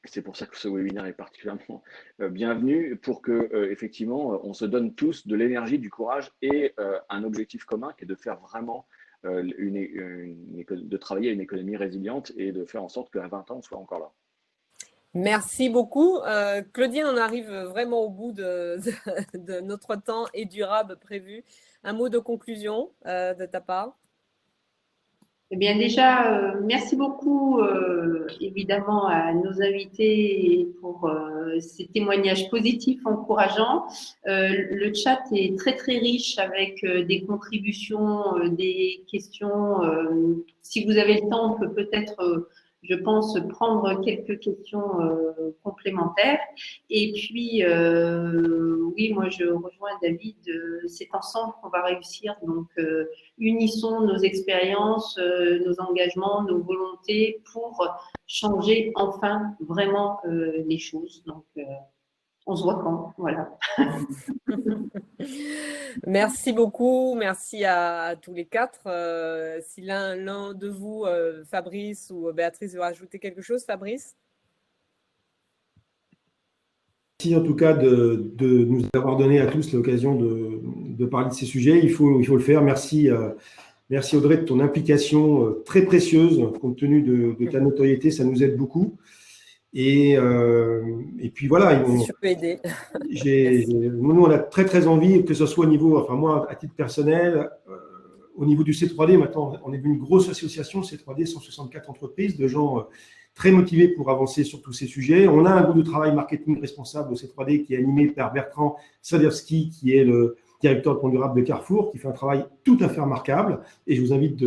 C'est pour ça que ce webinaire est particulièrement bienvenu, pour que effectivement on se donne tous de l'énergie, du courage et un objectif commun qui est de faire vraiment de travailler à une économie résiliente et de faire en sorte qu'à 20 ans on soit encore là. Merci beaucoup. Claudine, on arrive vraiment au bout de notre temps et durable prévu. Un mot de conclusion de ta part? Eh bien, déjà, merci beaucoup, évidemment, à nos invités pour ces témoignages positifs, encourageants. Le chat est très, très riche avec des contributions, des questions. Si vous avez le temps, on peut peut-être, je pense, prendre quelques questions complémentaires. Et puis, oui, moi, je rejoins David. C'est ensemble qu'on va réussir. Donc, unissons nos expériences, nos engagements, nos volontés pour changer enfin vraiment les choses. Donc, on se voit quand, voilà. Merci beaucoup, merci à tous les quatre. Si l'un de vous, Fabrice ou Béatrice, veut rajouter quelque chose, Fabrice? Merci en tout cas de nous avoir donné à tous l'occasion de parler de ces sujets. Il faut le faire. Merci Audrey de ton implication très précieuse, compte tenu de ta notoriété, ça nous aide beaucoup. Et puis voilà. Si je peux aider. Nous, on a très très envie, que ce soit au niveau, enfin moi à titre personnel, au niveau du C3D, maintenant on est une grosse association, C3D, 164 entreprises, de gens très motivés pour avancer sur tous ces sujets. On a un groupe de travail marketing responsable au C3D qui est animé par Bertrand Sadowski, qui est le directeur de compte durable de Carrefour, qui fait un travail tout à fait remarquable. Et je vous invite,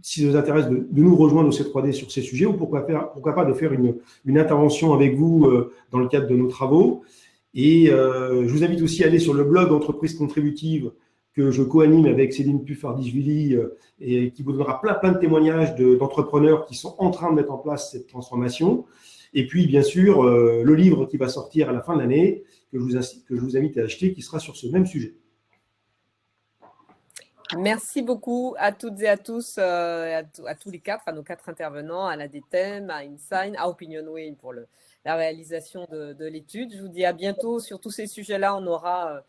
si ça vous intéresse, de nous rejoindre au C3D sur ces sujets, ou pourquoi pas de faire une intervention avec vous dans le cadre de nos travaux. Et je vous invite aussi à aller sur le blog Entreprises contributives que je co-anime avec Céline Puffardichvili et qui vous donnera plein de témoignages d'entrepreneurs qui sont en train de mettre en place cette transformation. Et puis, bien sûr, le livre qui va sortir à la fin de l'année, que je vous invite à acheter, qui sera sur ce même sujet. Merci beaucoup à toutes et à tous, à tous les quatre, à nos quatre intervenants, à la DTEM, à InSign, à OpinionWay pour la réalisation de l'étude. Je vous dis à bientôt. Sur tous ces sujets-là, on aura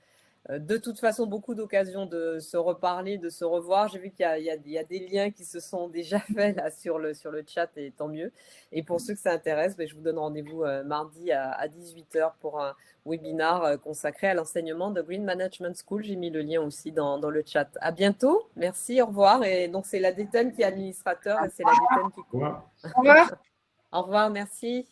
de toute façon beaucoup d'occasions de se reparler, de se revoir. J'ai vu qu'il y a des liens qui se sont déjà faits là sur le chat, et tant mieux. Et pour ceux que ça intéresse, je vous donne rendez-vous mardi à 18h pour un webinaire consacré à l'enseignement de Green Management School. J'ai mis le lien aussi dans le chat. À bientôt. Merci, au revoir. Et donc, c'est la DTEM qui est administrateur et c'est la DTEM qui court. Au revoir. Au revoir, merci.